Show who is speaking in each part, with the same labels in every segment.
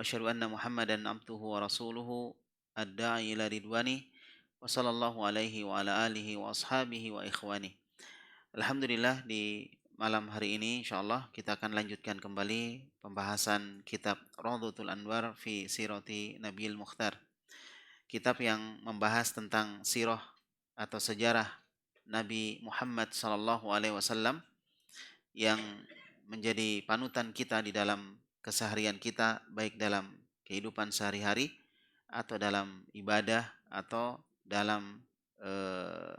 Speaker 1: Asyhadu anna Muhammadan abduhu wa rasuluhu ad-da'i ila ridwani wa sallallahu alaihi wa ala alihi wa ashabihi wa ikhwani. Alhamdulillah, di malam hari ini insyaallah kita akan lanjutkan kembali pembahasan kitab Rawdatul Anwar fi Sirati Nabiyil Mukhtar. Kitab yang membahas tentang sirah atau sejarah Nabi Muhammad sallallahu alaihi wasallam yang menjadi panutan kita di dalam keseharian kita, baik dalam kehidupan sehari-hari atau dalam ibadah atau dalam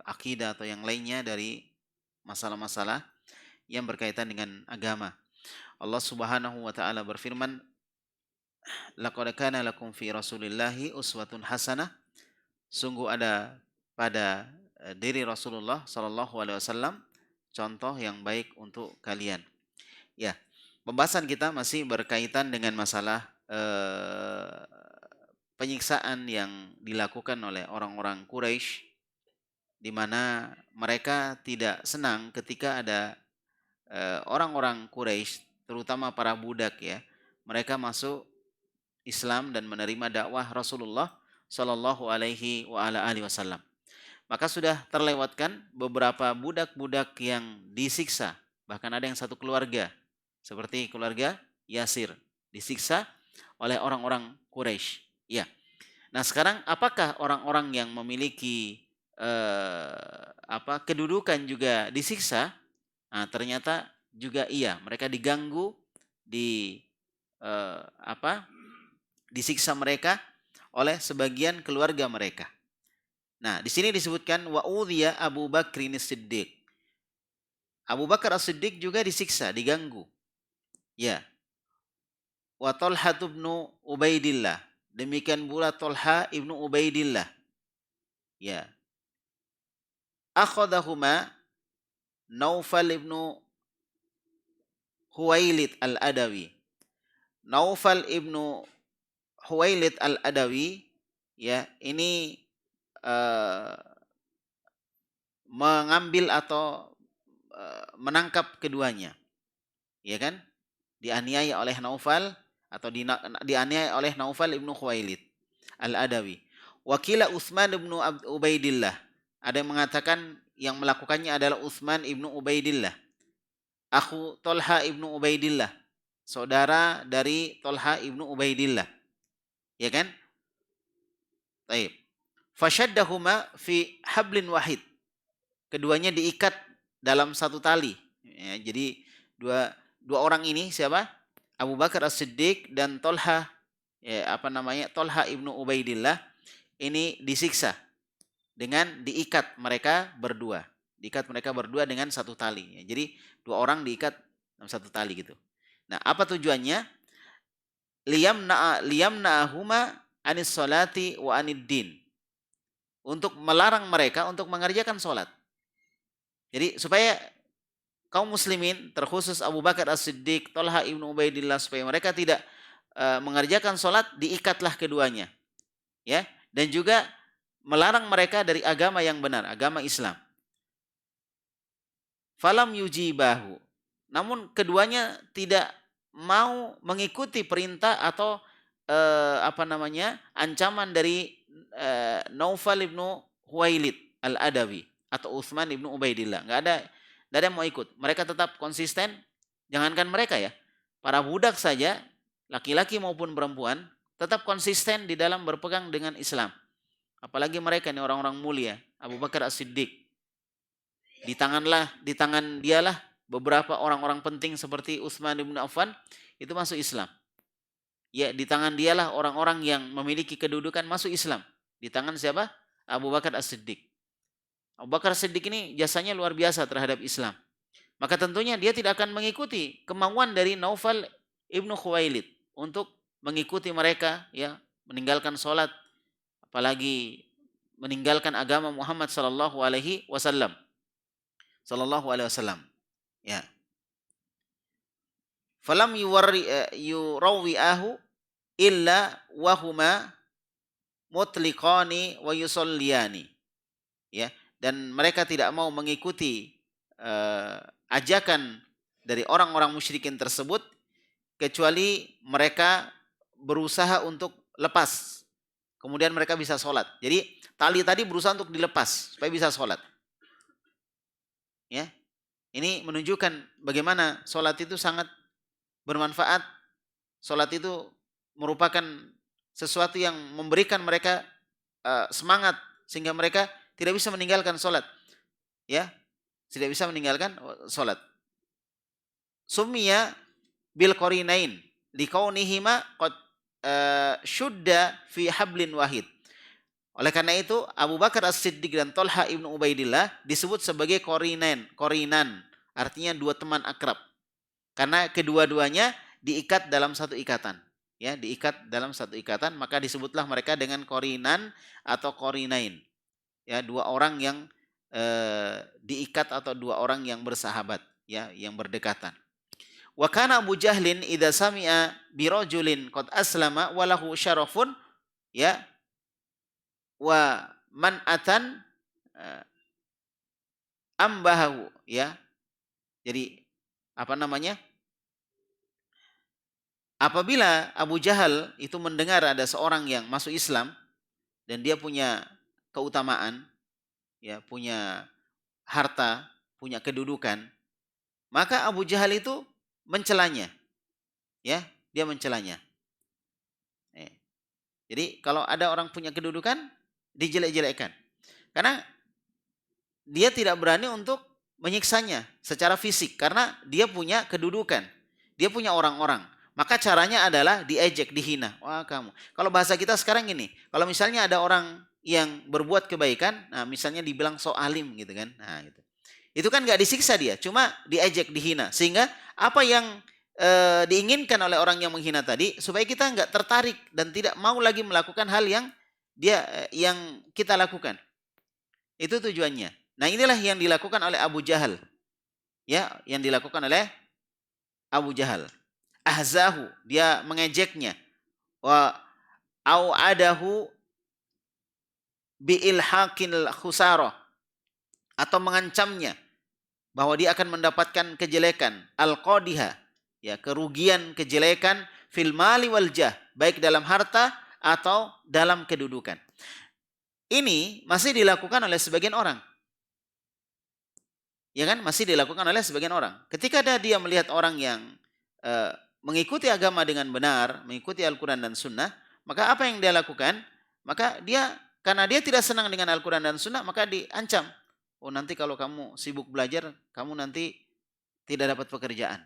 Speaker 1: akidah atau yang lainnya dari masalah-masalah yang berkaitan dengan agama. Allah Subhanahu wa taala berfirman, "Laqad kana lakum fi Rasulillahi uswatun hasanah." Sungguh ada pada diri Rasulullah sallallahu alaihi wasallam contoh yang baik untuk kalian. Ya, pembahasan kita masih berkaitan dengan masalah penyiksaan yang dilakukan oleh orang-orang Quraisy, di mana mereka tidak senang ketika ada orang-orang Quraisy, terutama para budak ya, mereka masuk Islam dan menerima dakwah Rasulullah Shallallahu Alaihi Wasallam. Maka sudah terlewatkan beberapa budak-budak yang disiksa, bahkan ada yang satu keluarga, seperti keluarga Yasir, disiksa oleh orang-orang Quraisy. Ya. Nah, sekarang apakah orang-orang yang memiliki kedudukan juga disiksa? Nah, ternyata juga iya, mereka diganggu, di disiksa mereka oleh sebagian keluarga mereka. Nah, di sini disebutkan wa udhiya Abu Bakrin Siddiq. Abu Bakar As-Siddiq juga disiksa, diganggu. Ya. Wa Talha bin Ubaidillah. Demikian pula Talha ibnu Ubaidillah. Ya. Akhadahuma Naufal ibnu Huwailid al-Adawi. Naufal ibnu Huwailid al-Adawi, ya, ini mengambil atau menangkap keduanya, ya kan? Dianiaya oleh Naufal atau dianiaya oleh Naufal ibnu Khuwailid al-Adawi. Wakila Utsman ibnu Ubaidillah. Ada yang mengatakan yang melakukannya adalah Utsman ibnu Ubaidillah, akhu Talha ibnu Ubaidillah, saudara dari Talha ibnu Ubaidillah, ya kan? Baik. Fashaddahuma fi hablin wahid. Keduanya diikat dalam satu tali. Ya, jadi dua orang ini siapa? Abu Bakar As-Siddiq dan Talha, ya, Talha ibnu Ubaidillah, ini disiksa dengan diikat mereka berdua. Diikat mereka berdua dengan satu tali. Ya, jadi dua orang diikat dalam satu tali gitu. Nah, apa tujuannya? Liyamna'ahuma anis salati wa anid din. Untuk melarang mereka untuk mengerjakan sholat. Jadi supaya kaum muslimin, terkhusus Abu Bakar As-Siddiq, Talha ibnu Ubaidillah, supaya mereka tidak mengerjakan sholat, diikatlah keduanya, ya, dan juga melarang mereka dari agama yang benar, agama Islam. Falam yujibahu. Namun keduanya tidak mau mengikuti perintah atau ancaman dari Naufal ibnu Huwailid al-Adawi atau Utsman ibnu Ubaidillah. Nggak ada yang mau ikut. Mereka tetap konsisten. Jangankan mereka ya, para budak saja, laki-laki maupun perempuan, tetap konsisten di dalam berpegang dengan Islam. Apalagi mereka ini orang-orang mulia, Abu Bakar As-Siddiq. Di tangan dialah beberapa orang-orang penting seperti Utsman bin Affan itu masuk Islam. Ya, di tangan dialah orang-orang yang memiliki kedudukan masuk Islam. Di tangan siapa? Abu Bakar As-Siddiq. Abu Bakar As-Siddiq ini jasanya luar biasa terhadap Islam. Maka tentunya dia tidak akan mengikuti kemauan dari Naufal ibnu Khuwailid untuk mengikuti mereka, ya, meninggalkan sholat, apalagi meninggalkan agama Muhammad sallallahu alaihi wasallam. Ya. Falam yurawwi'ahu illa wahuma mutliqani wa yusalliyani. Ya, dan mereka tidak mau mengikuti ajakan dari orang-orang musyrikin tersebut kecuali mereka berusaha untuk lepas. Kemudian mereka bisa sholat. Jadi tali tadi berusaha untuk dilepas supaya bisa sholat. Ya, ini menunjukkan bagaimana sholat itu sangat bermanfaat. Sholat itu merupakan sesuatu yang memberikan mereka semangat sehingga mereka tidak bisa meninggalkan sholat. Ya, tidak bisa meninggalkan sholat. Summiya bil qarinain likaunihima qad syudda fi hablin wahid. Oleh karena itu Abu Bakar As-Siddiq dan Thalha ibnu Ubaidillah disebut sebagai qorinan, artinya dua teman akrab. Karena kedua-duanya diikat dalam satu ikatan, ya, diikat dalam satu ikatan, maka disebutlah mereka dengan qorinan atau qorinain. Ya, dua orang yang diikat atau dua orang yang bersahabat, ya, yang berdekatan. Wa kana Abu Jahlin idza sami'a bi rajulin qad aslama wa lahu syarafun, ya, wa man atan ambahu, ya. Jadi apa namanya? Apabila Abu Jahal itu mendengar ada seorang yang masuk Islam dan dia punya keutamaan, ya, punya harta, punya kedudukan, maka Abu Jahal itu mencelanya, ya, dia mencelanya. Jadi kalau ada orang punya kedudukan, dijelek-jelekkan. Karena dia tidak berani untuk menyiksanya secara fisik karena dia punya kedudukan, dia punya orang-orang. Maka caranya adalah diejek, dihina. Wah kamu. Kalau bahasa kita sekarang gini, kalau misalnya ada orang yang berbuat kebaikan, nah misalnya dibilang so alim gitu kan, nah gitu. Itu kan nggak disiksa dia, cuma diejek, dihina. Sehingga apa yang diinginkan oleh orang yang menghina tadi, supaya kita nggak tertarik dan tidak mau lagi melakukan hal yang yang kita lakukan. Itu tujuannya. Nah inilah yang dilakukan oleh Abu Jahal, ya, yang dilakukan oleh Abu Jahal. Ahzahu, dia mengejeknya. Wa au'adahu bi ilhaqil khusarah, atau mengancamnya bahwa dia akan mendapatkan kejelekan, al-qadiha, ya, kerugian, kejelekan fil mali wal jah, baik dalam harta atau dalam kedudukan. Ini masih dilakukan oleh sebagian orang. Ya kan, masih dilakukan oleh sebagian orang. Ketika dia melihat orang yang mengikuti agama dengan benar, mengikuti Al-Quran dan Sunnah, maka apa yang dia lakukan? Maka dia, karena dia tidak senang dengan Al-Quran dan Sunnah, maka diancam. Oh nanti kalau kamu sibuk belajar, kamu nanti tidak dapat pekerjaan.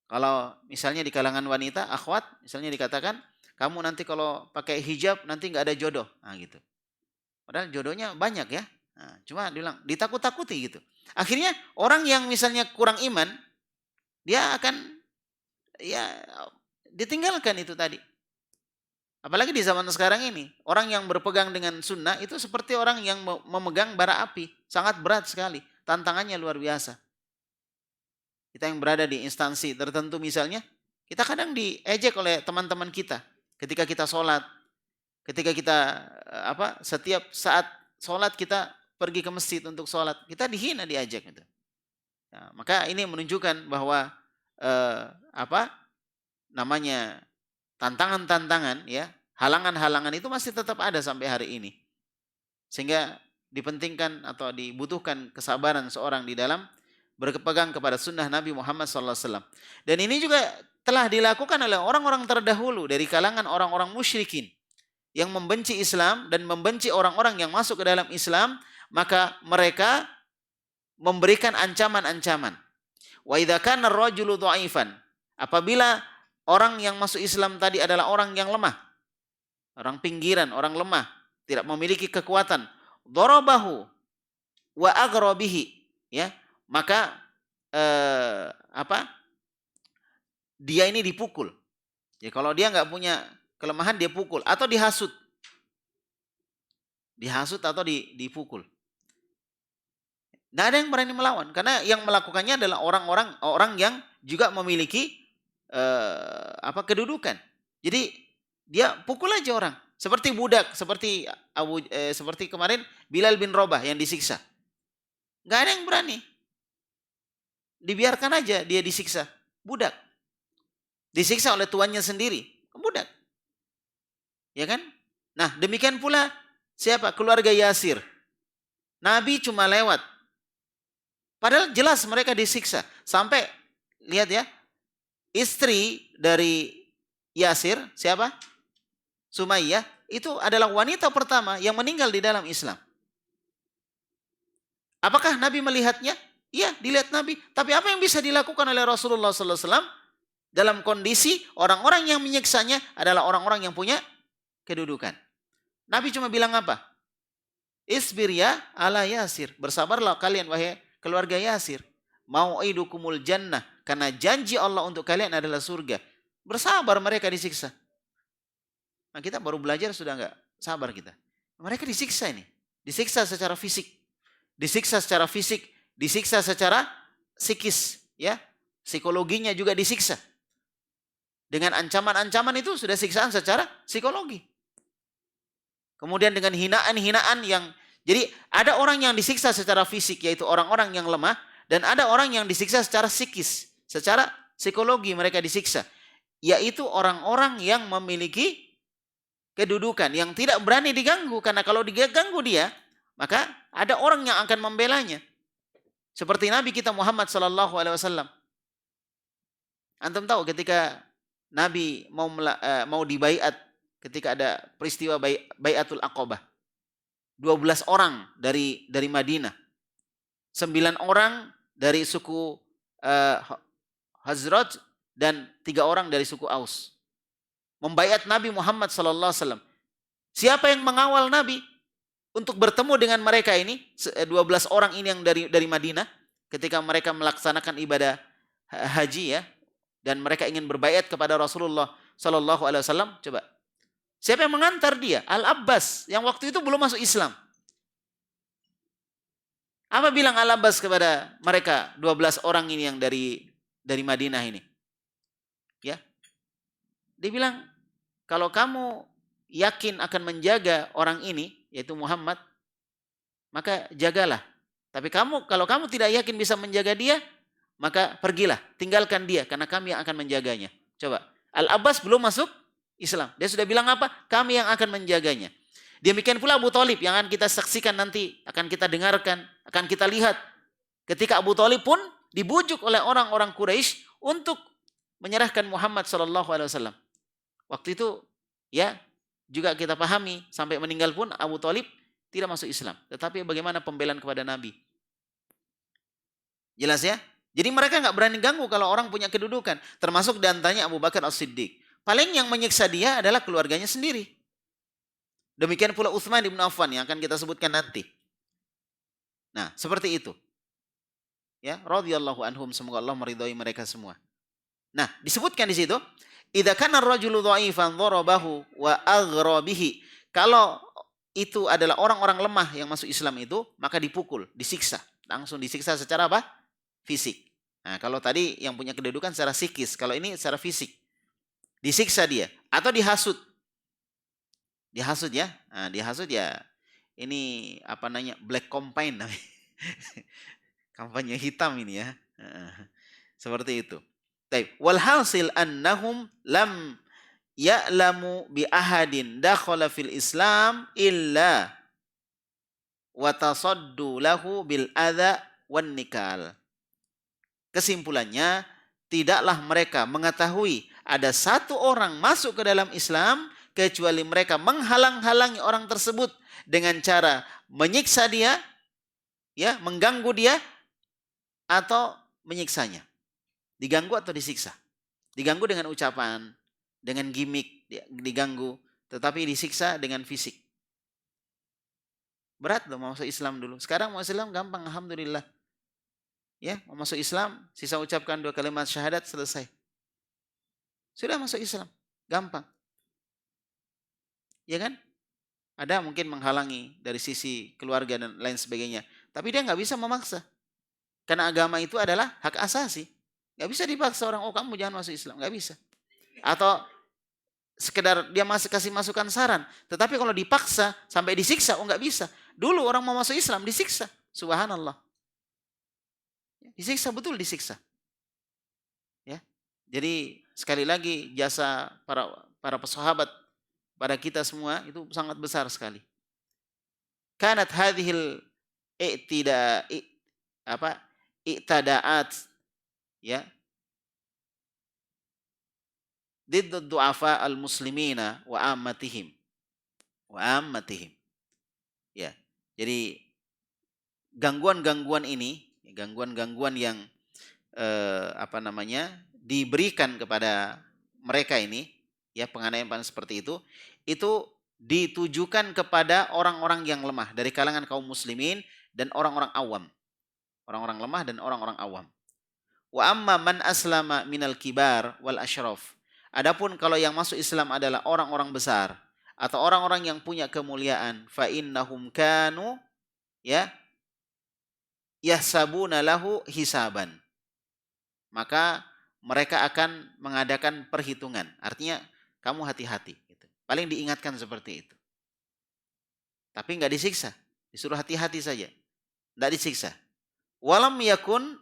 Speaker 1: Kalau misalnya di kalangan wanita, akhwat, misalnya dikatakan, kamu nanti kalau pakai hijab, nanti nggak ada jodoh. Nah gitu. Padahal jodohnya banyak ya. Nah, cuma dibilang, ditakut-takuti gitu. Akhirnya orang yang misalnya kurang iman, dia akan, ya, ditinggalkan itu tadi. Apalagi di zaman sekarang ini, orang yang berpegang dengan sunnah itu seperti orang yang memegang bara api. Sangat berat sekali, tantangannya luar biasa. Kita yang berada di instansi tertentu misalnya, kita kadang diejek oleh teman-teman kita. Ketika kita sholat, ketika kita setiap saat sholat kita pergi ke masjid untuk sholat, kita dihina, diajak itu. Nah, maka ini menunjukkan bahwa tantangan-tantangan, ya, halangan-halangan itu masih tetap ada sampai hari ini. Sehingga dipentingkan atau dibutuhkan kesabaran seorang di dalam berpegang kepada sunnah Nabi Muhammad SAW. Dan ini juga telah dilakukan oleh orang-orang terdahulu dari kalangan orang-orang musyrikin yang membenci Islam dan membenci orang-orang yang masuk ke dalam Islam, maka mereka memberikan ancaman-ancaman. Wa idza kana ar-rajulu dha'ifan, apabila orang yang masuk Islam tadi adalah orang yang lemah, orang pinggiran, orang lemah, tidak memiliki kekuatan, darabahu wa aghrabihi, ya, maka dia ini dipukul. Ya, kalau dia nggak punya kelemahan, dia pukul atau dihasut. Dihasut atau dipukul. Nggak ada yang berani melawan karena yang melakukannya adalah orang yang juga memiliki kedudukan. Jadi dia pukul aja orang. Seperti budak, seperti kemarin Bilal bin Rabah yang disiksa. Nggak ada yang berani. Dibiarkan aja dia disiksa. Budak. Disiksa oleh tuannya sendiri. budak. Ya kan? Nah, demikian pula siapa? Keluarga Yasir. Nabi cuma lewat. Padahal jelas mereka disiksa. Sampai, lihat ya, istri dari Yasir, siapa? Sumayyah, itu adalah wanita pertama yang meninggal di dalam Islam. Apakah Nabi melihatnya? Iya, dilihat Nabi. Tapi apa yang bisa dilakukan oleh Rasulullah SAW dalam kondisi orang-orang yang menyiksanya adalah orang-orang yang punya kedudukan. Nabi cuma bilang apa? Isbir ya ala Yasir. Bersabarlah kalian wahai keluarga Yasir. Mau'idukumul jannah. Karena janji Allah untuk kalian adalah surga. Bersabar mereka disiksa. Nah, kita baru belajar sudah enggak sabar kita. Mereka disiksa ini. Disiksa secara fisik. Disiksa secara fisik. Disiksa secara psikis. Ya, psikologinya juga disiksa. Dengan ancaman-ancaman itu sudah siksaan secara psikologi. Kemudian dengan hinaan-hinaan yang... Jadi ada orang yang disiksa secara fisik, yaitu orang-orang yang lemah. Dan ada orang yang disiksa secara psikis. Secara psikologi mereka disiksa. Yaitu orang-orang yang memiliki kedudukan. Yang tidak berani diganggu. Karena kalau diganggu dia, maka ada orang yang akan membelanya. Seperti Nabi kita Muhammad SAW. Antum tahu ketika Nabi mau dibaiat, ketika ada peristiwa baiatul Aqabah. 12 orang dari Madinah. 9 orang dari suku Hazraj dan 3 orang dari suku Aus. Membaiat Nabi Muhammad SAW. Siapa yang mengawal Nabi untuk bertemu dengan mereka ini? 12 orang ini yang dari Madinah. Ketika mereka melaksanakan ibadah haji ya. Dan mereka ingin berbaiat kepada Rasulullah SAW. Coba. Siapa yang mengantar dia? Al-Abbas. Yang waktu itu belum masuk Islam. Apa bilang Al-Abbas kepada mereka 12 orang ini yang dari Madinah ini? Ya. Dia bilang, kalau kamu yakin akan menjaga orang ini, yaitu Muhammad, maka jagalah. Tapi kalau kamu tidak yakin bisa menjaga dia, maka pergilah, tinggalkan dia, karena kami yang akan menjaganya. Coba, Al-Abbas belum masuk Islam. Dia sudah bilang apa? Kami yang akan menjaganya. Demikian pula Abu Thalib yang akan kita saksikan nanti, akan kita dengarkan, akan kita lihat. Ketika Abu Thalib pun dibujuk oleh orang-orang Quraisy untuk menyerahkan Muhammad SAW. Waktu itu ya juga kita pahami sampai meninggal pun Abu Thalib tidak masuk Islam. Tetapi bagaimana pembelaan kepada Nabi? Jelas ya? Jadi mereka nggak berani ganggu kalau orang punya kedudukan. Termasuk diantaranya Abu Bakar As-Siddiq. Paling yang menyiksa dia adalah keluarganya sendiri. Demikian pula Utsman bin Affan yang akan kita sebutkan nanti. Nah, seperti itu. Ya, radhiyallahu anhum, semoga Allah meridhai mereka semua. Nah, disebutkan di situ, idza kana ar-rajulu dha'ifan dharabahu wa aghra bihi. Kalau itu adalah orang-orang lemah yang masuk Islam itu, maka dipukul, disiksa. Langsung disiksa secara apa? Fisik. Nah, kalau tadi yang punya kedudukan secara psikis, kalau ini secara fisik. Disiksa dia atau dihasut. Dihasut ya. Nah, dihasut ya. Ini apa namanya? Black campaign namanya. Kampanye hitam ini ya. Seperti itu. Baik, walhasil annahum lam ya'lamu bi ahadin dakhala fil Islam illa wa tasaddu lahu bil adza wan nikal. Kesimpulannya, tidaklah mereka mengetahui ada satu orang masuk ke dalam Islam kecuali mereka menghalang-halangi orang tersebut dengan cara menyiksa dia, ya, mengganggu dia atau menyiksanya. Diganggu atau disiksa. Diganggu dengan ucapan, dengan gimmick, diganggu, tetapi disiksa dengan fisik. Berat loh mau masuk Islam dulu. Sekarang mau Islam gampang, alhamdulillah. Ya, mau masuk Islam, sisa ucapkan 2 kalimat syahadat, selesai. Sudah masuk Islam, gampang. Ya kan? Ada mungkin menghalangi dari sisi keluarga dan lain sebagainya. Tapi dia nggak bisa memaksa. Karena agama itu adalah hak asasi. Nggak bisa dipaksa orang, oh kamu jangan masuk Islam. Nggak bisa. Atau sekedar dia kasih masukan saran. Tetapi kalau dipaksa sampai disiksa, oh nggak bisa. Dulu orang mau masuk Islam disiksa. Subhanallah. Disiksa, betul disiksa. Ya. Jadi sekali lagi jasa para para sahabat, pada kita semua itu sangat besar sekali. Kanat hadhil i'tida apa i'tada'at ya ضد الضعفاء المسلمين وعامتهم ya. Jadi gangguan-gangguan ini, gangguan-gangguan yang diberikan kepada mereka ini, ya, penganiayaan seperti itu ditujukan kepada orang-orang yang lemah dari kalangan kaum muslimin dan orang-orang awam. Orang-orang lemah dan orang-orang awam. Wa amma man aslama minal kibar wal asyraf. Adapun kalau yang masuk Islam adalah orang-orang besar atau orang-orang yang punya kemuliaan, fa innahum kanu ya yahsabuna lahu hisaban. Maka mereka akan mengadakan perhitungan. Artinya kamu hati-hati gitu. Paling diingatkan seperti itu. Tapi enggak disiksa, disuruh hati-hati saja. Enggak disiksa. Walam yakun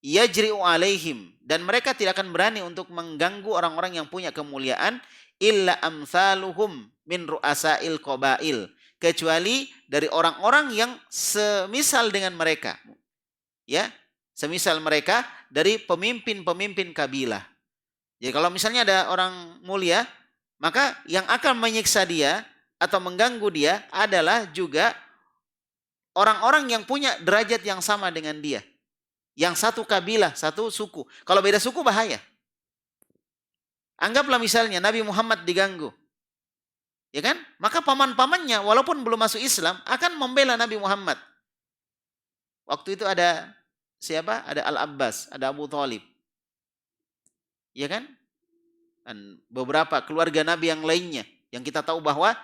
Speaker 1: yajri'u alaihim, dan mereka tidak akan berani untuk mengganggu orang-orang yang punya kemuliaan illa amsaluhum min ru'asail qabail, kecuali dari orang-orang yang semisal dengan mereka. Ya, semisal mereka dari pemimpin-pemimpin kabilah. Jadi kalau misalnya ada orang mulia, maka yang akan menyiksa dia atau mengganggu dia adalah juga orang-orang yang punya derajat yang sama dengan dia. Yang satu kabilah, satu suku. Kalau beda suku bahaya. Anggaplah misalnya Nabi Muhammad diganggu. Ya kan? Maka paman-pamannya walaupun belum masuk Islam akan membela Nabi Muhammad. Waktu itu ada siapa? Ada Al-Abbas, ada Abu Thalib. Ya kan? Dan beberapa keluarga Nabi yang lainnya. Yang kita tahu bahwa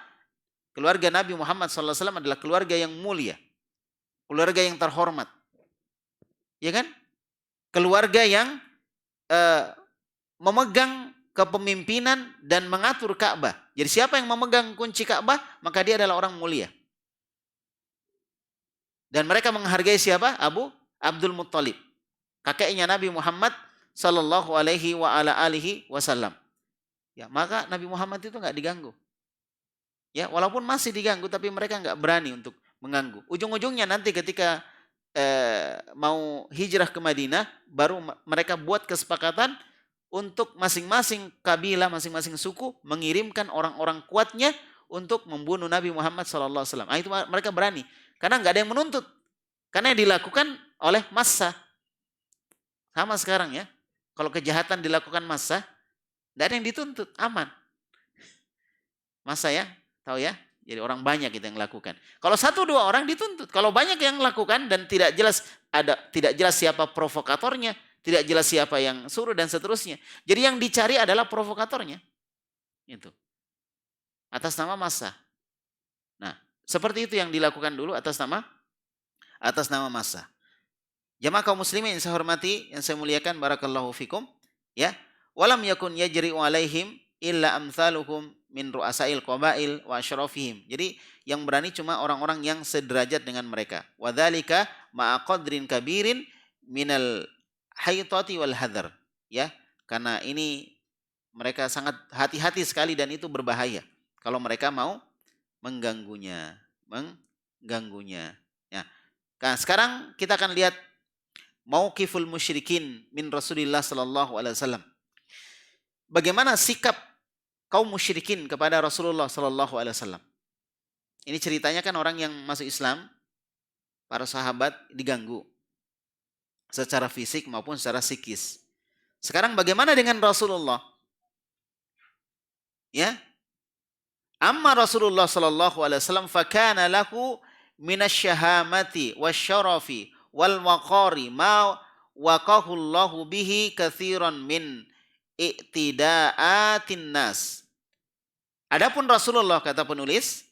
Speaker 1: keluarga Nabi Muhammad SAW adalah keluarga yang mulia. Keluarga yang terhormat. Ya kan? Keluarga yang memegang kepemimpinan dan mengatur Ka'bah. Jadi siapa yang memegang kunci Ka'bah, maka dia adalah orang mulia. Dan mereka menghargai siapa? Abdul Muttalib, kakeknya Nabi Muhammad sallallahu alaihi wa ala alihi wasallam. Ya, maka Nabi Muhammad itu enggak diganggu. Ya, walaupun masih diganggu tapi mereka enggak berani untuk mengganggu. Ujung-ujungnya nanti ketika mau hijrah ke Madinah, baru mereka buat kesepakatan untuk masing-masing kabilah, masing-masing suku mengirimkan orang-orang kuatnya untuk membunuh Nabi Muhammad SAW. Itu mereka berani, karena nggak ada yang menuntut, karena yang dilakukan oleh massa. Sama sekarang ya, kalau kejahatan dilakukan massa, nggak ada yang dituntut, aman. Massa ya, tahu ya? Jadi orang banyak itu yang lakukan. Kalau satu dua orang dituntut. Kalau banyak yang lakukan dan tidak jelas siapa provokatornya, tidak jelas siapa yang suruh dan seterusnya. Jadi yang dicari adalah provokatornya. Itu. Atas nama massa. Nah, seperti itu yang dilakukan dulu atas nama massa. Jamaah kaum muslimin yang saya hormati, yang saya muliakan, barakallahu fikum, ya. Walam yakun yajri'u alaihim illa amsaluhum min ru'asail qabail wa asyrafihim. Jadi yang berani cuma orang-orang yang sederajat dengan mereka. Wa dzalika ma'a qadrin kabirin minal haitati wal hadar. Ya, karena ini mereka sangat hati-hati sekali dan itu berbahaya kalau mereka mau mengganggunya. Ya. Nah, sekarang kita akan lihat mauqiful musyrikin min Rasulillah sallallahu alaihi wasallam. Bagaimana sikap kaum musyrikin kepada Rasulullah sallallahu alaihi wasallam. Ini ceritanya kan orang yang masuk Islam, para sahabat diganggu secara fisik maupun secara psikis. Sekarang bagaimana dengan Rasulullah? Ya. Amma Rasulullah sallallahu alaihi wasallam fakana lahu minasyahamati wasyarafi wal waqari ma waqahu Allahu bihi katsiran min i'tidaatin nas. Adapun Rasulullah, kata penulis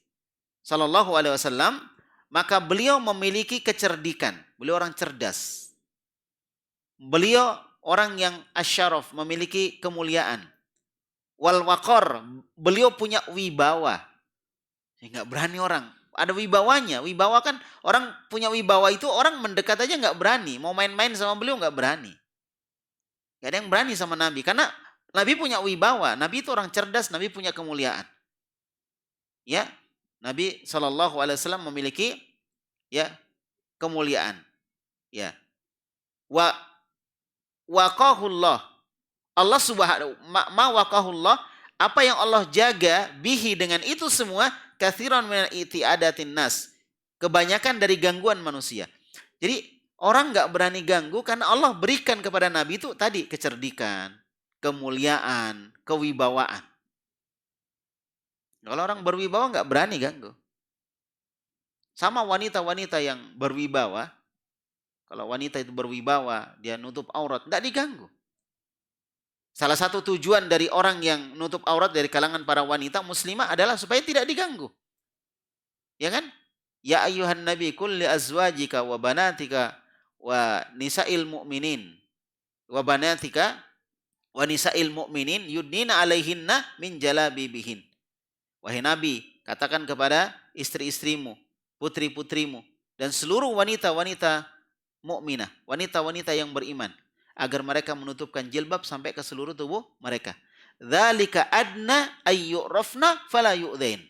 Speaker 1: sallallahu alaihi wasallam, maka beliau memiliki kecerdikan. Beliau orang cerdas. Beliau orang yang asyaraf, memiliki kemuliaan. Wal waqar, beliau punya wibawa. Enggak berani orang. Ada wibawanya. Wibawa kan orang punya wibawa itu, orang mendekat aja enggak berani. Mau main-main sama beliau enggak berani. Gak ada yang berani sama Nabi. Karena Nabi punya wibawa, Nabi itu orang cerdas, Nabi punya kemuliaan. Ya, Nabi SAW memiliki ya kemuliaan. Ya, wa waqahullah. Allah subhanahu ma waqahullah, apa yang Allah jaga bihi dengan itu semua, katsiran min itiadatin nas. Kebanyakan dari gangguan manusia. Jadi orang nggak berani ganggu karena Allah berikan kepada Nabi itu tadi kecerdikan, kemuliaan, kewibawaan. Kalau orang berwibawa nggak berani ganggu. Sama wanita-wanita yang berwibawa, kalau wanita itu berwibawa, dia nutup aurat, nggak diganggu. Salah satu tujuan dari orang yang nutup aurat dari kalangan para wanita muslimah adalah supaya tidak diganggu. Ya kan? Ya ayyuhan nabi qul li azwajika wa banatika wa nisa'il mu'minin wa banatika wa nisa'il mu'minin yudnina alaihinna min jalabibihin. Wahai Nabi, katakan kepada istri-istrimu, putri-putrimu, dan seluruh wanita-wanita mukminah, wanita-wanita yang beriman, agar mereka menutupkan jilbab sampai ke seluruh tubuh mereka. Dzalika adna ayyurafna fala yu'dzain.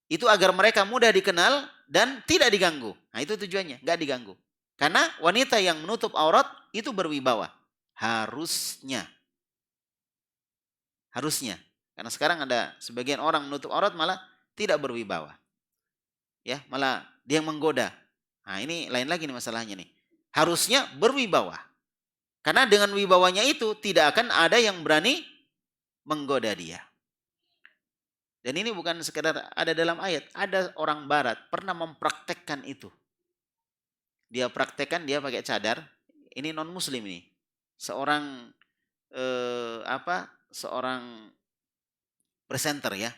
Speaker 1: Itu agar mereka mudah dikenal dan tidak diganggu. Nah, itu tujuannya, enggak diganggu. Karena wanita yang menutup aurat itu berwibawa. Harusnya. Karena sekarang ada sebagian orang menutup aurat malah tidak berwibawa. Ya, malah dia yang menggoda. Nah, ini lain lagi nih masalahnya nih. Harusnya berwibawa. Karena dengan wibawanya itu tidak akan ada yang berani menggoda dia. Dan ini bukan sekedar ada dalam ayat. Ada orang barat pernah mempraktekkan itu. Dia praktekkan, dia pakai cadar. Ini non muslim ini. Seorang seorang presenter ya.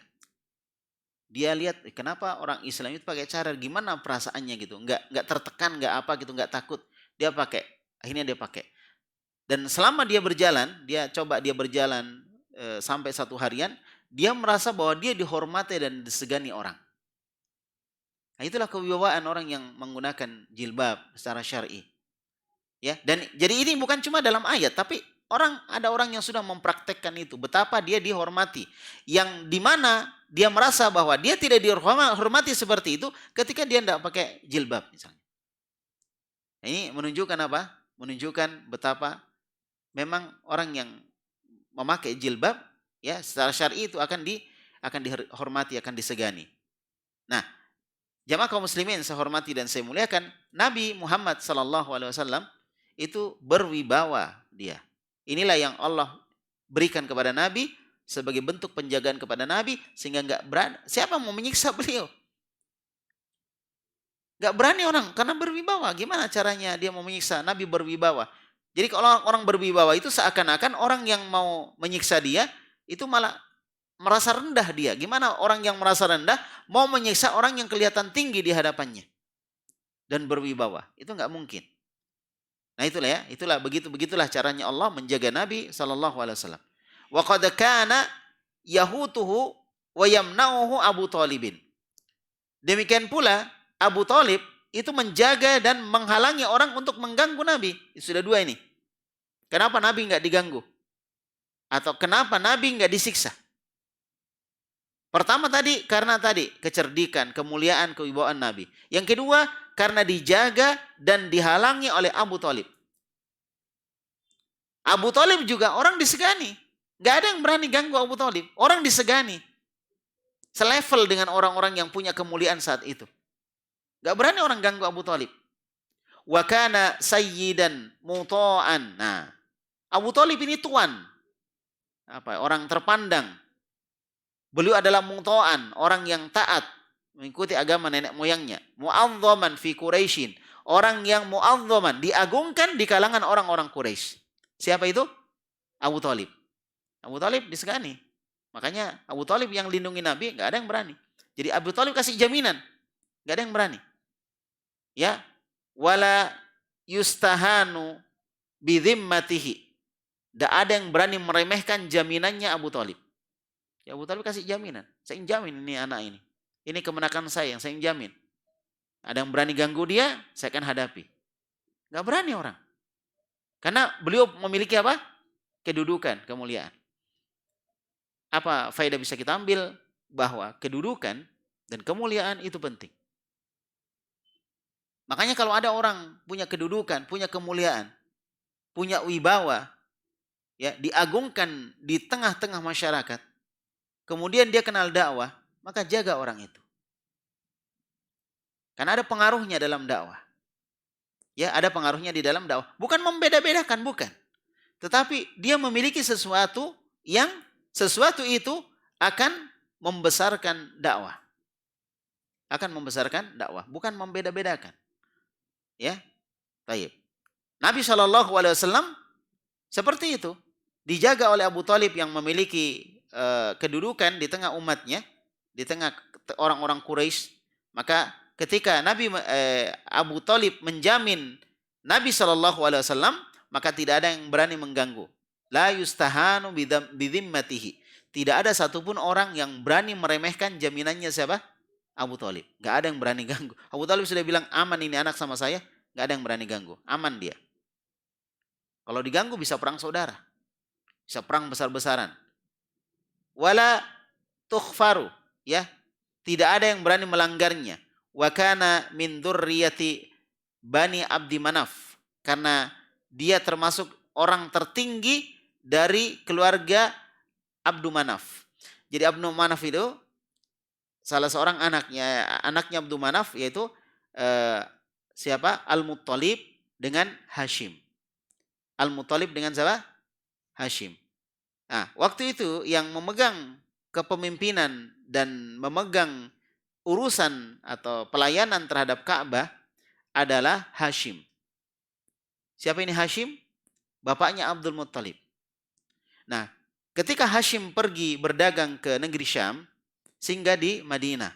Speaker 1: Dia lihat kenapa orang Islam itu pakai cadar, gimana perasaannya gitu. Enggak tertekan, enggak apa gitu, enggak takut. Dia pakai. Akhirnya dia pakai. Dan selama dia berjalan, dia berjalan sampai 1 harian, dia merasa bahwa dia dihormati dan disegani orang. Nah, itulah kewibawaan orang yang menggunakan jilbab secara syar'i. Ya, dan jadi ini bukan cuma dalam ayat, tapi ada orang yang sudah mempraktekkan itu, betapa dia dihormati. Yang dimana dia merasa bahwa dia tidak dihormati seperti itu ketika dia tidak pakai jilbab misalnya. Nah, ini menunjukkan apa? Menunjukkan betapa memang orang yang memakai jilbab ya secara syar'i itu akan dihormati, akan disegani. Nah, jamaah kaum muslimin saya hormati dan saya muliakan, Nabi Muhammad SAW itu berwibawa dia. Inilah yang Allah berikan kepada Nabi sebagai bentuk penjagaan kepada Nabi sehingga enggak berani. Siapa mau menyiksa beliau? Enggak berani orang karena berwibawa. Gimana caranya dia mau menyiksa? Nabi berwibawa. Jadi kalau orang berwibawa itu seakan-akan orang yang mau menyiksa dia itu malah merasa rendah dia. Gimana orang yang merasa rendah mau menyiksa orang yang kelihatan tinggi di hadapannya dan berwibawa? Itu enggak mungkin. Nah, begitulah caranya Allah menjaga Nabi SAW. Wa qad kana yahutuhu wa yamna'uhu Abu Thalibin. Demikian pula Abu Thalib itu menjaga dan menghalangi orang untuk mengganggu Nabi. Sudah 2 ini. Kenapa Nabi enggak diganggu? Atau kenapa Nabi enggak disiksa? Pertama karena kecerdikan, kemuliaan, kewibawaan Nabi. Yang kedua, karena dijaga dan dihalangi oleh Abu Thalib. Abu Thalib juga orang disegani. Gak ada yang berani ganggu Abu Thalib. Orang disegani. Selevel dengan orang-orang yang punya kemuliaan saat itu. Gak berani orang ganggu Abu Thalib. Wa kana sayyidan muta'an. Nah, Abu Thalib ini tuan. Orang terpandang. Beliau adalah muta'an, orang yang taat mengikuti agama nenek moyangnya. Mu'azzaman fi Quraisyin, orang yang mu'azzaman, diagungkan di kalangan orang-orang Quraisy. Siapa itu? Abu Thalib. Abu Thalib disegani. Makanya Abu Thalib yang lindungi Nabi, enggak ada yang berani. Jadi Abu Thalib kasih jaminan, enggak ada yang berani. Ya, wala yustahanu bidhimmatihi. Enggak ada yang berani meremehkan jaminannya Abu Thalib. Ya, Abu Thalib kasih jaminan. Saya jamin ini anak ini. Ini kemenakan saya yang saya jamin. Ada yang berani ganggu dia, saya akan hadapi. Enggak berani orang. Karena beliau memiliki apa? Kedudukan, kemuliaan. apa faedah bisa kita ambil? Bahwa kedudukan dan kemuliaan itu penting. Makanya kalau ada orang punya kedudukan, punya kemuliaan, punya wibawa, ya, diagungkan di tengah-tengah masyarakat, kemudian dia kenal dakwah, maka jaga orang itu. Karena ada pengaruhnya dalam dakwah. Ya, ada pengaruhnya di dalam dakwah. Bukan membeda-bedakan, bukan. Tetapi dia memiliki sesuatu yang sesuatu itu akan membesarkan dakwah. Akan membesarkan dakwah, bukan membeda-bedakan. Ya, baik. Nabi SAW seperti itu. Dijaga oleh Abu Thalib yang memiliki kedudukan di tengah umatnya, di tengah orang-orang Quraisy. Maka ketika Abu Thalib menjamin Nabi SAW, maka tidak ada yang berani mengganggu. La yustahanu bidhimmatihi. Tidak ada satupun orang yang berani meremehkan jaminannya siapa? Abu Thalib. Gak ada yang berani ganggu. Abu Thalib sudah bilang, aman ini anak sama saya. Gak ada yang berani ganggu. Aman dia. Kalau diganggu bisa perang saudara. Bisa perang besar-besaran. Wala tukhfaru. Ya. Tidak ada yang berani melanggarnya. Wa kana min dzurriyyati Bani Abdi Manaf. Karena dia termasuk orang tertinggi dari keluarga Abdu Manaf. Jadi Abdu Manaf itu salah seorang anaknya Abdu Manaf, yaitu siapa? Al-Muttalib dengan Hashim. Al-Muttalib dengan siapa? Hashim. Nah, waktu itu yang memegang kepemimpinan dan memegang urusan atau pelayanan terhadap Ka'bah adalah Hashim. Siapa ini Hashim? Bapaknya Abdul Muttalib. Nah, ketika Hashim pergi berdagang ke negeri Syam, singgah di Madinah.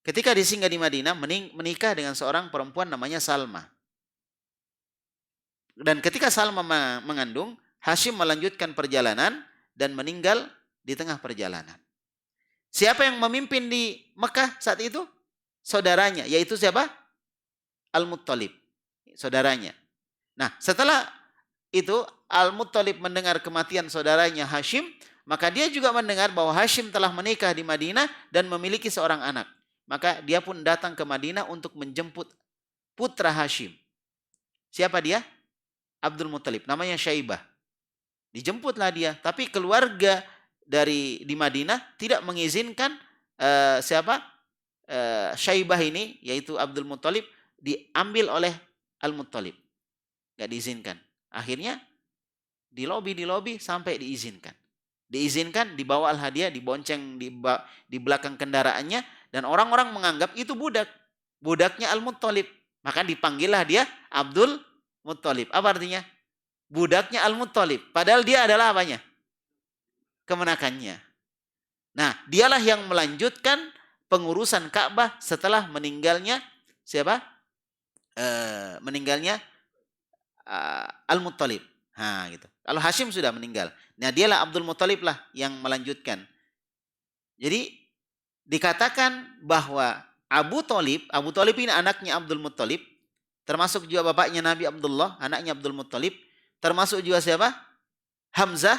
Speaker 1: Ketika disinggah di Madinah, menikah dengan seorang perempuan namanya Salma. Dan ketika Salma mengandung, Hashim melanjutkan perjalanan dan meninggal di tengah perjalanan. Siapa yang memimpin di Mekah saat itu? Saudaranya, yaitu siapa? Al-Muttalib, saudaranya. Nah, setelah itu Al-Muttalib mendengar kematian saudaranya Hashim, maka dia juga mendengar bahwa Hashim telah menikah di Madinah dan memiliki seorang anak. Maka dia pun datang ke Madinah untuk menjemput putra Hashim. Siapa dia? Abdul Muttalib, namanya Syaibah. Dijemputlah dia, tapi keluarga di Madinah tidak mengizinkan Syaibah ini, yaitu Abdul Muttalib, diambil oleh Al-Muttalib. Gak diizinkan. Akhirnya dilobi sampai diizinkan. Diizinkan, dibawa hadiah, dibonceng di belakang kendaraannya, dan orang-orang menganggap itu budaknya Al-Muttalib. Maka dipanggillah dia Abdul Muttalib. Apa artinya? Budaknya Al-Muttalib. Padahal dia adalah apanya? Kemenakannya. Nah, dialah yang melanjutkan pengurusan Ka'bah setelah meninggalnya siapa? Meninggalnya Al-Muttalib. Nah, gitu. Kalau Hashim sudah meninggal. Nah, dialah Abdul Muttalib lah yang melanjutkan. Jadi dikatakan bahwa Abu Talib ini anaknya Abdul Muttalib, termasuk juga bapaknya Nabi Abdullah, anaknya Abdul Muttalib, termasuk juga siapa? Hamzah,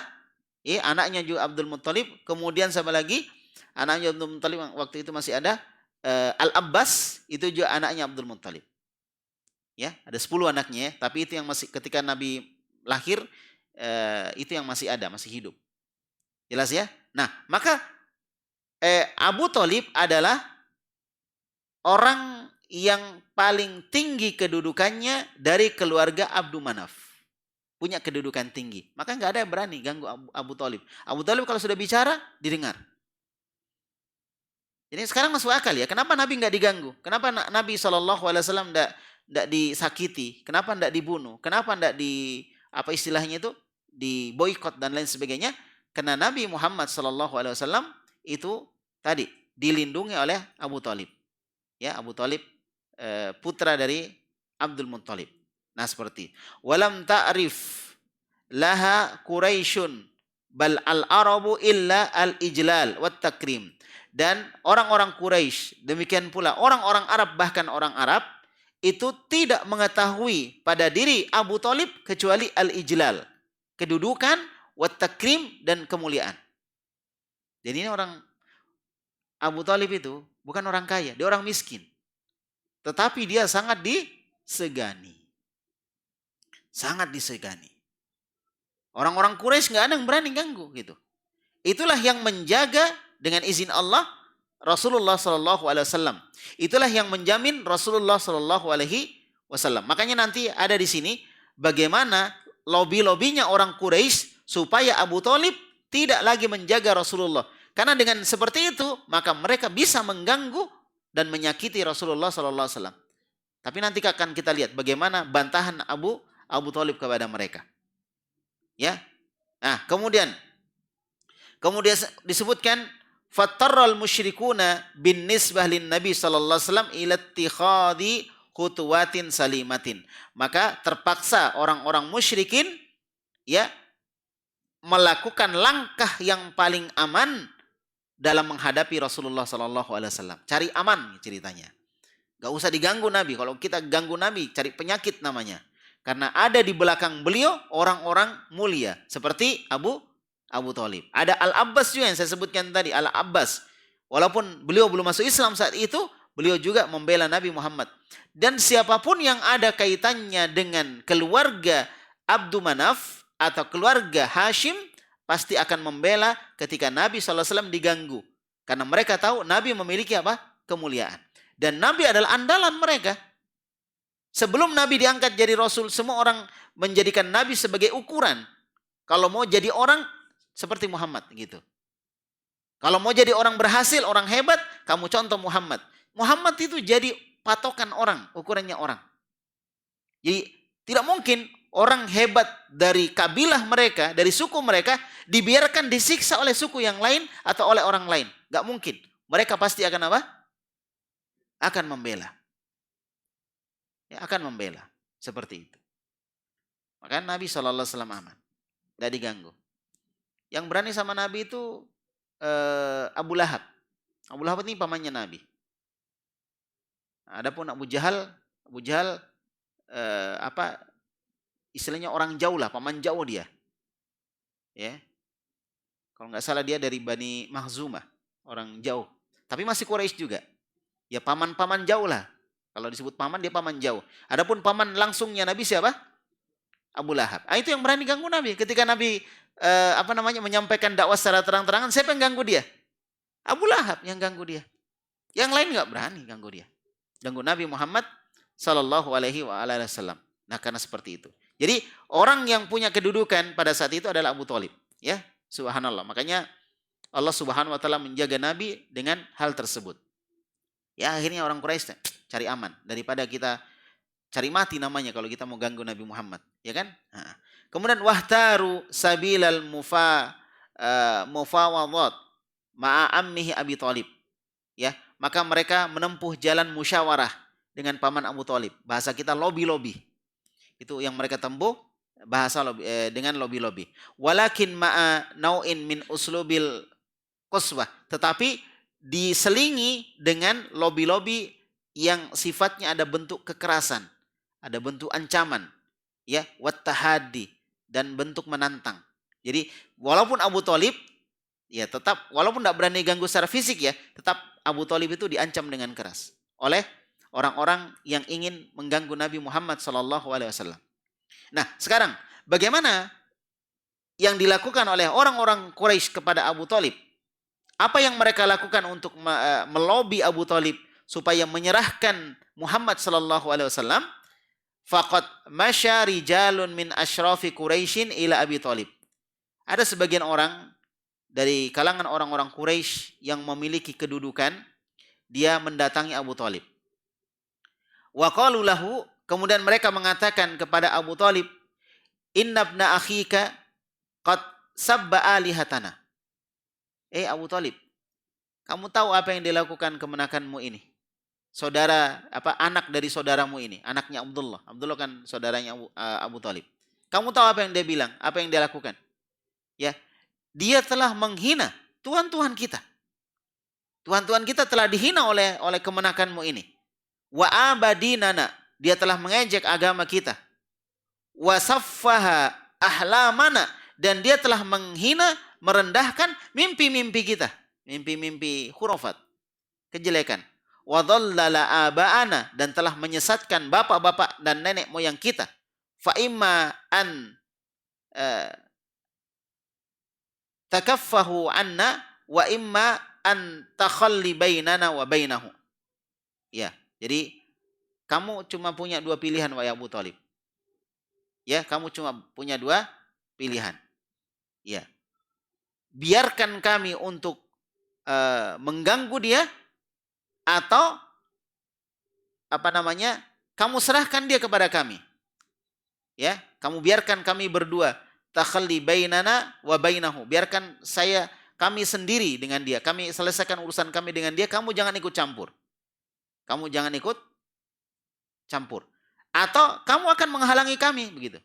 Speaker 1: anaknya juga Abdul Muttalib. Kemudian siapa lagi? Anaknya Abdul Muttalib waktu itu masih ada Al-Abbas, itu juga anaknya Abdul Muttalib. Ya, ada 10 anaknya, tapi itu yang masih ketika Nabi lahir, itu yang masih ada, masih hidup. Jelas ya? Nah, maka Abu Thalib adalah orang yang paling tinggi kedudukannya dari keluarga Abdu Manaf. Punya kedudukan tinggi. Maka nggak ada yang berani ganggu Abu Thalib. Abu Thalib kalau sudah bicara, didengar. Jadi sekarang masuk akal ya. Kenapa Nabi nggak diganggu? Kenapa Nabi SAW nggak disakiti? Kenapa nggak dibunuh? Kenapa nggak apa istilahnya itu? Diboikot dan lain sebagainya? Karena Nabi Muhammad SAW itu tadi dilindungi oleh Abu Thalib. Ya, Abu Thalib putra dari Abdul Muttalib. Nah, seperti walam ta'rif laha Quraisyun bal al-arabu illa al-ijlal wat takrim. Dan orang-orang Quraisy, demikian pula orang-orang Arab, bahkan orang Arab itu tidak mengetahui pada diri Abu Thalib kecuali al-ijlal, kedudukan, wat takrim, dan kemuliaan. Jadi ini orang Abu Thalib itu bukan orang kaya, dia orang miskin. Tetapi dia sangat disegani. Sangat disegani. Orang-orang Quraisy nggak ada yang berani ganggu gitu. Itulah yang menjaga dengan izin Allah Rasulullah Shallallahu Alaihi Wasallam. Itulah yang menjamin Rasulullah Shallallahu Alaihi Wasallam. Makanya nanti ada di sini bagaimana lobi-lobinya orang Quraisy supaya Abu Thalib tidak lagi menjaga Rasulullah. Karena dengan seperti itu maka mereka bisa mengganggu dan menyakiti Rasulullah Shallallahu Alaihi Wasallam. Tapi nanti akan kita lihat bagaimana bantahan Abu Thalib kepada mereka. Ya. Nah, kemudian disebutkan fatarral musyrikuna bin nisbah lin Nabi sallallahu alaihi wasallam ila ittikhadhi khutuwatin salimatin. Maka terpaksa orang-orang musyrikin ya melakukan langkah yang paling aman dalam menghadapi Rasulullah sallallahu alaihi wasallam. Cari aman ceritanya. Gak usah diganggu Nabi. Kalau kita ganggu Nabi, cari penyakit namanya. Karena ada di belakang beliau orang-orang mulia seperti Abu Thalib. Ada Al-Abbas juga yang saya sebutkan tadi, Al-Abbas. Walaupun beliau belum masuk Islam saat itu, beliau juga membela Nabi Muhammad. Dan siapapun yang ada kaitannya dengan keluarga Abdu Manaf atau keluarga Hashim, pasti akan membela ketika Nabi SAW diganggu. Karena mereka tahu Nabi memiliki apa? Kemuliaan. Dan Nabi adalah andalan mereka. Sebelum Nabi diangkat jadi Rasul, semua orang menjadikan Nabi sebagai ukuran. Kalau mau jadi orang seperti Muhammad gitu. Kalau mau jadi orang berhasil, orang hebat, kamu contoh Muhammad. Muhammad itu jadi patokan orang, ukurannya orang. Jadi tidak mungkin orang hebat dari kabilah mereka, dari suku mereka, dibiarkan disiksa oleh suku yang lain atau oleh orang lain. Gak mungkin. Mereka pasti akan apa? Akan membela. Ya, akan membela. Seperti itu. Maka Nabi SAW aman. Tidak diganggu. Yang berani sama Nabi itu Abu Lahab. Abu Lahab ini pamannya Nabi. Adapun Abu Jahal istilahnya orang jauh lah, paman jauh dia. Ya. Kalau nggak salah dia dari Bani Makhzumah, orang jauh. Tapi masih Quraisy juga. Ya paman-paman jauh lah. Kalau disebut paman, dia paman jauh. Adapun paman langsungnya Nabi siapa? Abu Lahab. Itu yang berani ganggu Nabi. Ketika Nabi menyampaikan dakwah secara terang-terangan, siapa yang ganggu dia? Abu Lahab yang ganggu dia. Yang lain nggak berani ganggu dia. Ganggu Nabi Muhammad Sallallahu Alaihi Wasallam. Nah, karena seperti itu. Jadi orang yang punya kedudukan pada saat itu adalah Abu Thalib. Ya, subhanallah. Makanya Allah Subhanahu Wa Taala menjaga Nabi dengan hal tersebut. Ya, akhirnya orang Quraisy cari aman daripada kita cari mati namanya kalau kita mau ganggu Nabi Muhammad, ya kan? Nah. Kemudian wahtaru sabilal mufawadat ma'a ammihi Abi Thalib. Ya, maka mereka menempuh jalan musyawarah dengan paman Abu Thalib. Bahasa kita lobby-lobby. Itu yang mereka tempuh bahasa dengan lobby-lobby. Walakin ma'a nau'in min uslubil quswah. Tetapi diselingi dengan lobby-lobby yang sifatnya ada bentuk kekerasan, ada bentuk ancaman, ya, wattahadi, dan bentuk menantang. Jadi walaupun Abu Thalib ya tetap walaupun tidak berani ganggu secara fisik ya, tetap Abu Thalib itu diancam dengan keras oleh orang-orang yang ingin mengganggu Nabi Muhammad SAW. Nah, sekarang bagaimana yang dilakukan oleh orang-orang Quraisy kepada Abu Thalib? Apa yang mereka lakukan untuk melobi Abu Thalib supaya menyerahkan Muhammad SAW? Faqad masya rijalun min asyrafi Quraisyin ila Abi Thalib. Ada sebagian orang dari kalangan orang-orang Quraisy yang memiliki kedudukan, dia mendatangi Abu Thalib. Wa qalu lahu, kemudian mereka mengatakan kepada Abu Thalib, inna ibna akhika qad sabba alihatana. Abu Thalib, kamu tahu apa yang dilakukan kemenakanmu ini? Anak dari saudaramu ini, anaknya Abdullah. Abdullah kan saudaranya Abu Thalib. Kamu tahu apa yang dia bilang? Apa yang dia lakukan? Ya, dia telah menghina Tuhan-Tuhan kita. Tuhan-Tuhan kita telah dihina oleh kemenakanmu ini. Wa abadinana, dia telah mengejek agama kita. Wa saffaha ahlamana, dan dia telah menghina merendahkan mimpi-mimpi kita, mimpi-mimpi khurafat, kejelekan. Wa dhallala aba'ana, dan telah menyesatkan bapak-bapak dan nenek moyang kita. Fa imma an takaffahu anna wa imma an takhalli bainana wa bainahu. Ya, jadi kamu cuma punya dua pilihan, wahai Abu Thalib. Ya, kamu cuma punya dua pilihan. Ya. Biarkan kami untuk mengganggu dia, atau kamu serahkan dia kepada kami. Ya, kamu biarkan kami berdua, takhalli bainana wa bainahu. Biarkan kami sendiri dengan dia. Kami selesaikan urusan kami dengan dia, kamu jangan ikut campur. Kamu jangan ikut campur. Atau kamu akan menghalangi kami, begitu.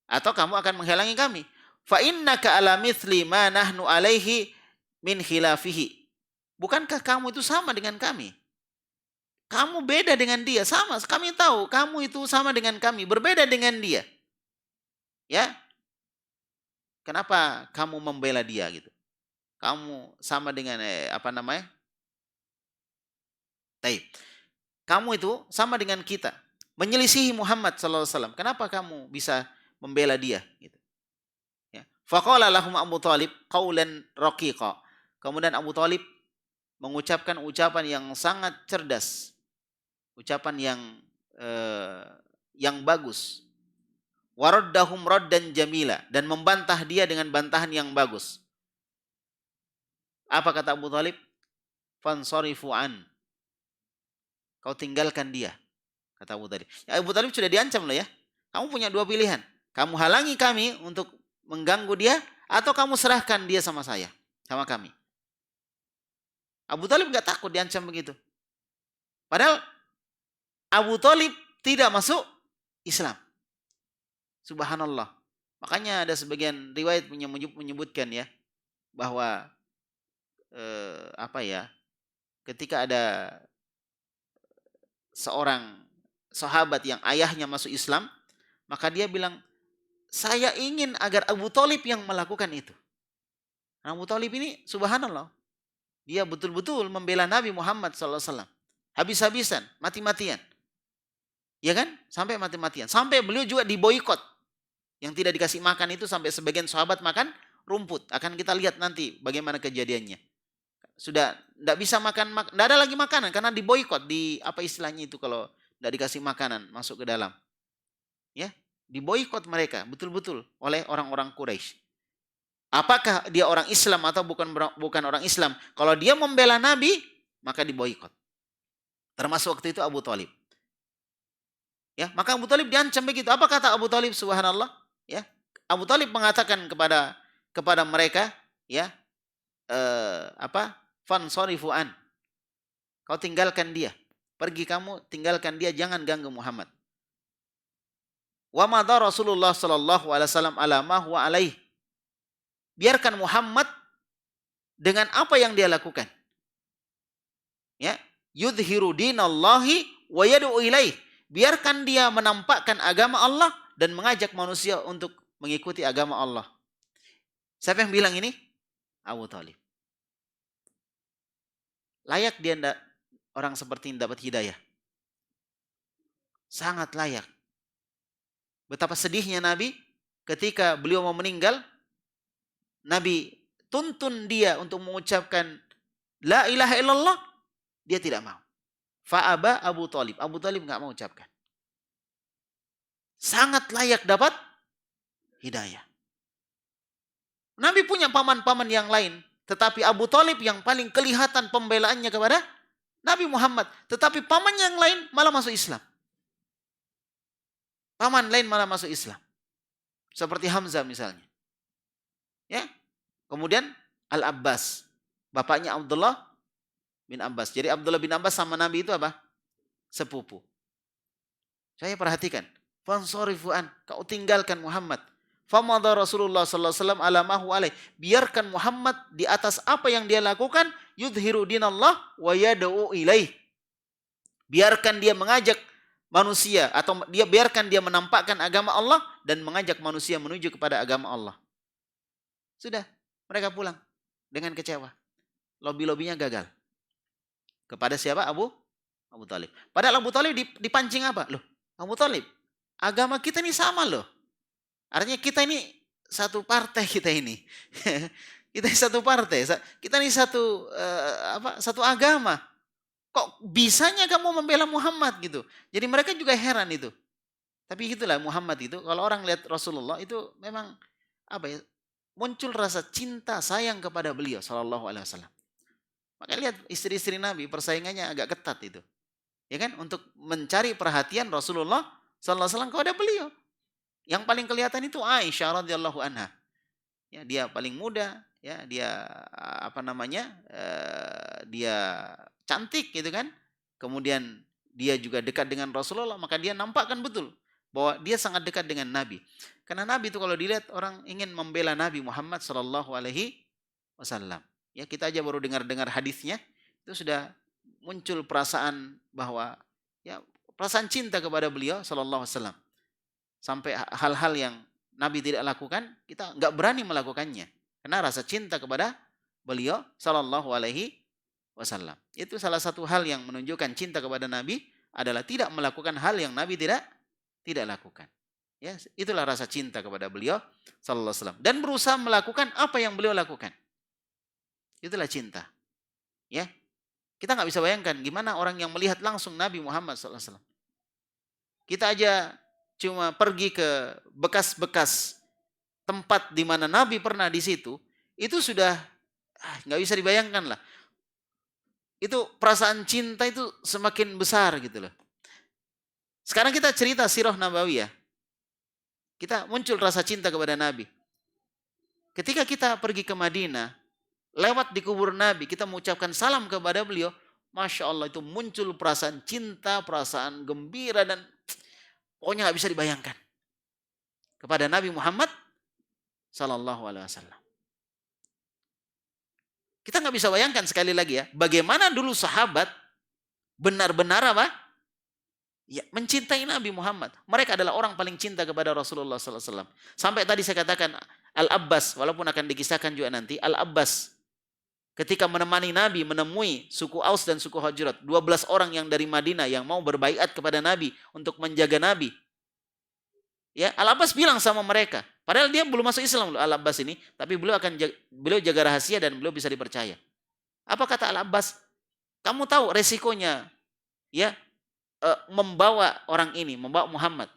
Speaker 1: Atau kamu akan menghalangi kami. Fa innaka ala mithli ma nahnu alaihi min khilafihi. Bukankah kamu itu sama dengan kami? Kamu beda dengan dia, sama. Kami tahu kamu itu sama dengan kami, berbeda dengan dia. Ya? Kenapa kamu membela dia gitu? Kamu sama dengan Taib. Kamu itu sama dengan kita, menyelisihi Muhammad sallallahu alaihi wasallam. Kenapa kamu bisa membela dia gitu? Ya. Faqala lahum Abu Thalib qaulan raqiqa. Kemudian Abu Thalib mengucapkan ucapan yang sangat cerdas, ucapan yang bagus. Waraddahum raddan jamila, dan membantah dia dengan bantahan yang bagus. Apa kata Abu Thalib? Fansarifu an. Kau tinggalkan dia, kata Abu Thalib. Ya, Abu Thalib sudah diancam loh ya. Kamu punya dua pilihan. Kamu halangi kami untuk mengganggu dia, atau kamu serahkan dia sama saya, sama kami. Abu Thalib nggak takut diancam begitu. Padahal Abu Thalib tidak masuk Islam. Subhanallah. Makanya ada sebagian riwayat menyebutkan ya, bahwa ketika ada seorang sahabat yang ayahnya masuk Islam, maka dia bilang, saya ingin agar Abu Thalib yang melakukan itu. Abu Thalib ini subhanallah, dia betul-betul membela Nabi Muhammad SAW. Habis-habisan, mati-matian. Ya kan? Sampai mati-matian. Sampai beliau juga diboikot. Yang tidak dikasih makan itu sampai sebagian sahabat makan rumput. Akan kita lihat nanti bagaimana kejadiannya. Sudah tidak bisa makan, tidak ada lagi makanan karena diboikot, apa istilahnya itu kalau tidak dikasih makanan masuk ke dalam. Ya, diboikot mereka betul-betul oleh orang-orang Quraisy. Apakah dia orang Islam atau bukan orang Islam? Kalau dia membela Nabi, maka diboikot. Termasuk waktu itu Abu Thalib. Ya, maka Abu Thalib diancam begitu. Apa kata Abu Thalib? Subhanallah. Ya, Abu Thalib mengatakan kepada mereka, ya, fansarifu an. Kau tinggalkan dia. Pergi kamu, tinggalkan dia, jangan ganggu Muhammad. Wa madha Rasulullah sallallahu alaihi wasallam ala ma huwa alaih. Biarkan Muhammad dengan apa yang dia lakukan. Ya, yudhiru dinallahi wa yad'u ilaih. Biarkan dia menampakkan agama Allah dan mengajak manusia untuk mengikuti agama Allah. Siapa yang bilang ini? Abu Thalib. Layak dia orang seperti ini dapat hidayah. Sangat layak. Betapa sedihnya Nabi ketika beliau mau meninggal, Nabi tuntun dia untuk mengucapkan la ilaha illallah, dia tidak mau. Fa'aba Abu Thalib. Abu Thalib enggak mau ucapkan. Sangat layak dapat hidayah. Nabi punya paman-paman yang lain, tetapi Abu Thalib yang paling kelihatan pembelaannya kepada Nabi Muhammad. Tetapi paman yang lain malah masuk Islam. Paman lain malah masuk Islam. Seperti Hamzah misalnya. Ya. Kemudian Al-Abbas. Bapaknya Abdullah bin Abbas. Jadi Abdullah bin Abbas sama Nabi itu apa? Sepupu. Saya perhatikan. Fansarifu an. Kau tinggalkan Muhammad. Famadha Rasulullah sallallahu alaihi wasallam ala ma huwa alaih. Biarkan Muhammad di atas apa yang dia lakukan, yudhiru dinallah wa yad'u ilaih. Biarkan dia mengajak manusia, atau biarkan dia menampakkan agama Allah dan mengajak manusia menuju kepada agama Allah. Sudah, Mereka pulang dengan kecewa. Lobi-lobinya gagal. Kepada siapa? Abu Talib. Padahal Abu Talib dipancing apa? Loh, Abu Talib, agama kita ini sama loh. Artinya kita ini satu partai kita ini. Kita ini satu partai. Kita ini satu agama. Kok bisanya kamu membela Muhammad gitu? Jadi mereka juga heran itu. Tapi itulah Muhammad itu. Kalau orang lihat Rasulullah itu memang apa ya? Muncul rasa cinta sayang kepada beliau Sallallahu Alaihi Wasallam. Makanya lihat istri-istri Nabi persaingannya agak ketat itu. Ya kan? Untuk mencari perhatian Rasulullah Sallallahu Alaihi Wasallam kepada beliau. Yang paling kelihatan itu Aisyah radhiyallahu anha. Ya, dia paling muda, ya, dia dia cantik gitu kan. Kemudian dia juga dekat dengan Rasulullah, maka dia nampakkan betul bahwa dia sangat dekat dengan Nabi. Karena Nabi itu kalau dilihat orang ingin membela Nabi Muhammad sallallahu alaihi wasallam. Ya, kita aja baru dengar-dengar hadisnya itu sudah muncul perasaan bahwa ya perasaan cinta kepada beliau sallallahu alaihi wasallam. Sampai hal-hal yang Nabi tidak lakukan, kita nggak berani melakukannya. Karena rasa cinta kepada beliau sallallahu alaihi wasallam. Itu salah satu hal yang menunjukkan cinta kepada Nabi adalah tidak melakukan hal yang Nabi tidak lakukan. Ya, itulah rasa cinta kepada beliau sallallahu alaihi wasallam dan berusaha melakukan apa yang beliau lakukan. Itulah cinta. Ya. Kita nggak bisa bayangkan gimana orang yang melihat langsung Nabi Muhammad sallallahu alaihi wasallam. Kita aja cuma pergi ke bekas-bekas tempat di mana Nabi pernah di situ, itu sudah nggak bisa dibayangkan lah. Itu perasaan cinta itu semakin besar gitu loh. Sekarang kita cerita sirah Nabawiyah. Kita muncul rasa cinta kepada Nabi. Ketika kita pergi ke Madinah, lewat di kubur Nabi, kita mengucapkan salam kepada beliau, Masya Allah itu muncul perasaan cinta, perasaan gembira dan pokoknya nggak bisa dibayangkan kepada Nabi Muhammad Sallallahu Alaihi Wasallam. Kita nggak bisa bayangkan sekali lagi ya, bagaimana dulu sahabat benar-benar apa? Ya, mencintai Nabi Muhammad. Mereka adalah orang paling cinta kepada Rasulullah Sallallahu Alaihi Wasallam. Sampai tadi saya katakan Al-Abbas, walaupun akan dikisahkan juga nanti, Al-Abbas ketika menemani Nabi menemui suku Aus dan suku Hajurat, 12 orang yang dari Madinah yang mau berbaiat kepada Nabi untuk menjaga Nabi. Ya, Al-Abbas bilang sama mereka, padahal dia belum masuk Islam Al-Abbas ini, tapi beliau jaga rahasia dan beliau bisa dipercaya. Apa kata Al-Abbas? Kamu tahu resikonya ya membawa orang ini, membawa Muhammad.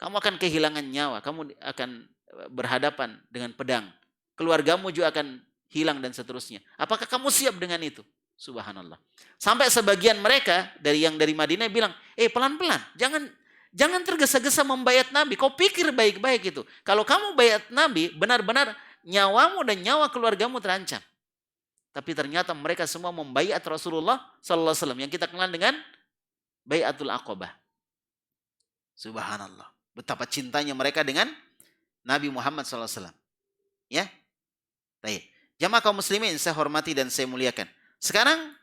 Speaker 1: Kamu akan kehilangan nyawa, kamu akan berhadapan dengan pedang. Keluargamu juga akan hilang dan seterusnya. Apakah kamu siap dengan itu? Subhanallah. Sampai sebagian mereka yang dari Madinah bilang, pelan-pelan, jangan tergesa-gesa membayat Nabi. Kau pikir baik-baik itu. Kalau kamu bayat Nabi, benar-benar nyawamu dan nyawa keluargamu terancam. Tapi ternyata mereka semua membayat Rasulullah Sallallahu Alaihi Wasallam yang kita kenal dengan Bai'atul Aqabah. Subhanallah. Betapa cintanya mereka dengan Nabi Muhammad Sallallahu Alaihi Wasallam. Ya. Baik. Jamaah kaum muslimin saya hormati dan saya muliakan. Sekarang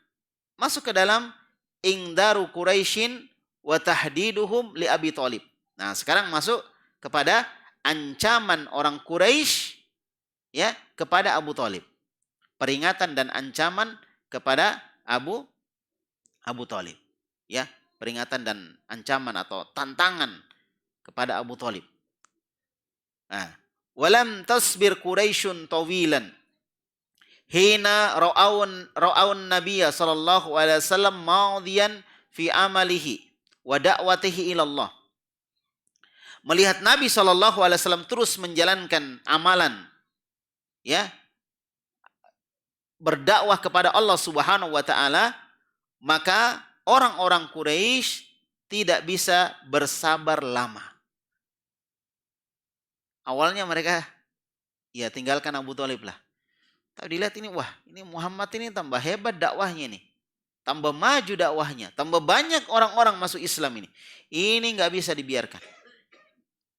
Speaker 1: masuk ke dalam ingdaru Quraisyin wa tahdiduhum li Abi Thalib. Nah, sekarang masuk kepada ancaman orang Quraisy ya kepada Abu Thalib. Peringatan dan ancaman kepada Abu Thalib. Ya, peringatan dan ancaman atau tantangan kepada Abu Thalib. Nah, walam tasbir Quraisyun tawilan hina ra'aun nabiyya sallallahu alaihi wasallam madiyan fi amalihi wa da'watihi ila Allah. Melihat Nabi sallallahu alaihi wasallam terus menjalankan amalan ya berdakwah kepada Allah Subhanahu wa taala, maka orang-orang Quraisy tidak bisa bersabar lama. Awalnya mereka ya tinggalkan Abu Thalib lah. Tapi dilihat ini, wah ini Muhammad ini tambah hebat dakwahnya nih. Tambah maju dakwahnya. Tambah banyak orang-orang masuk Islam ini. Ini nggak bisa dibiarkan.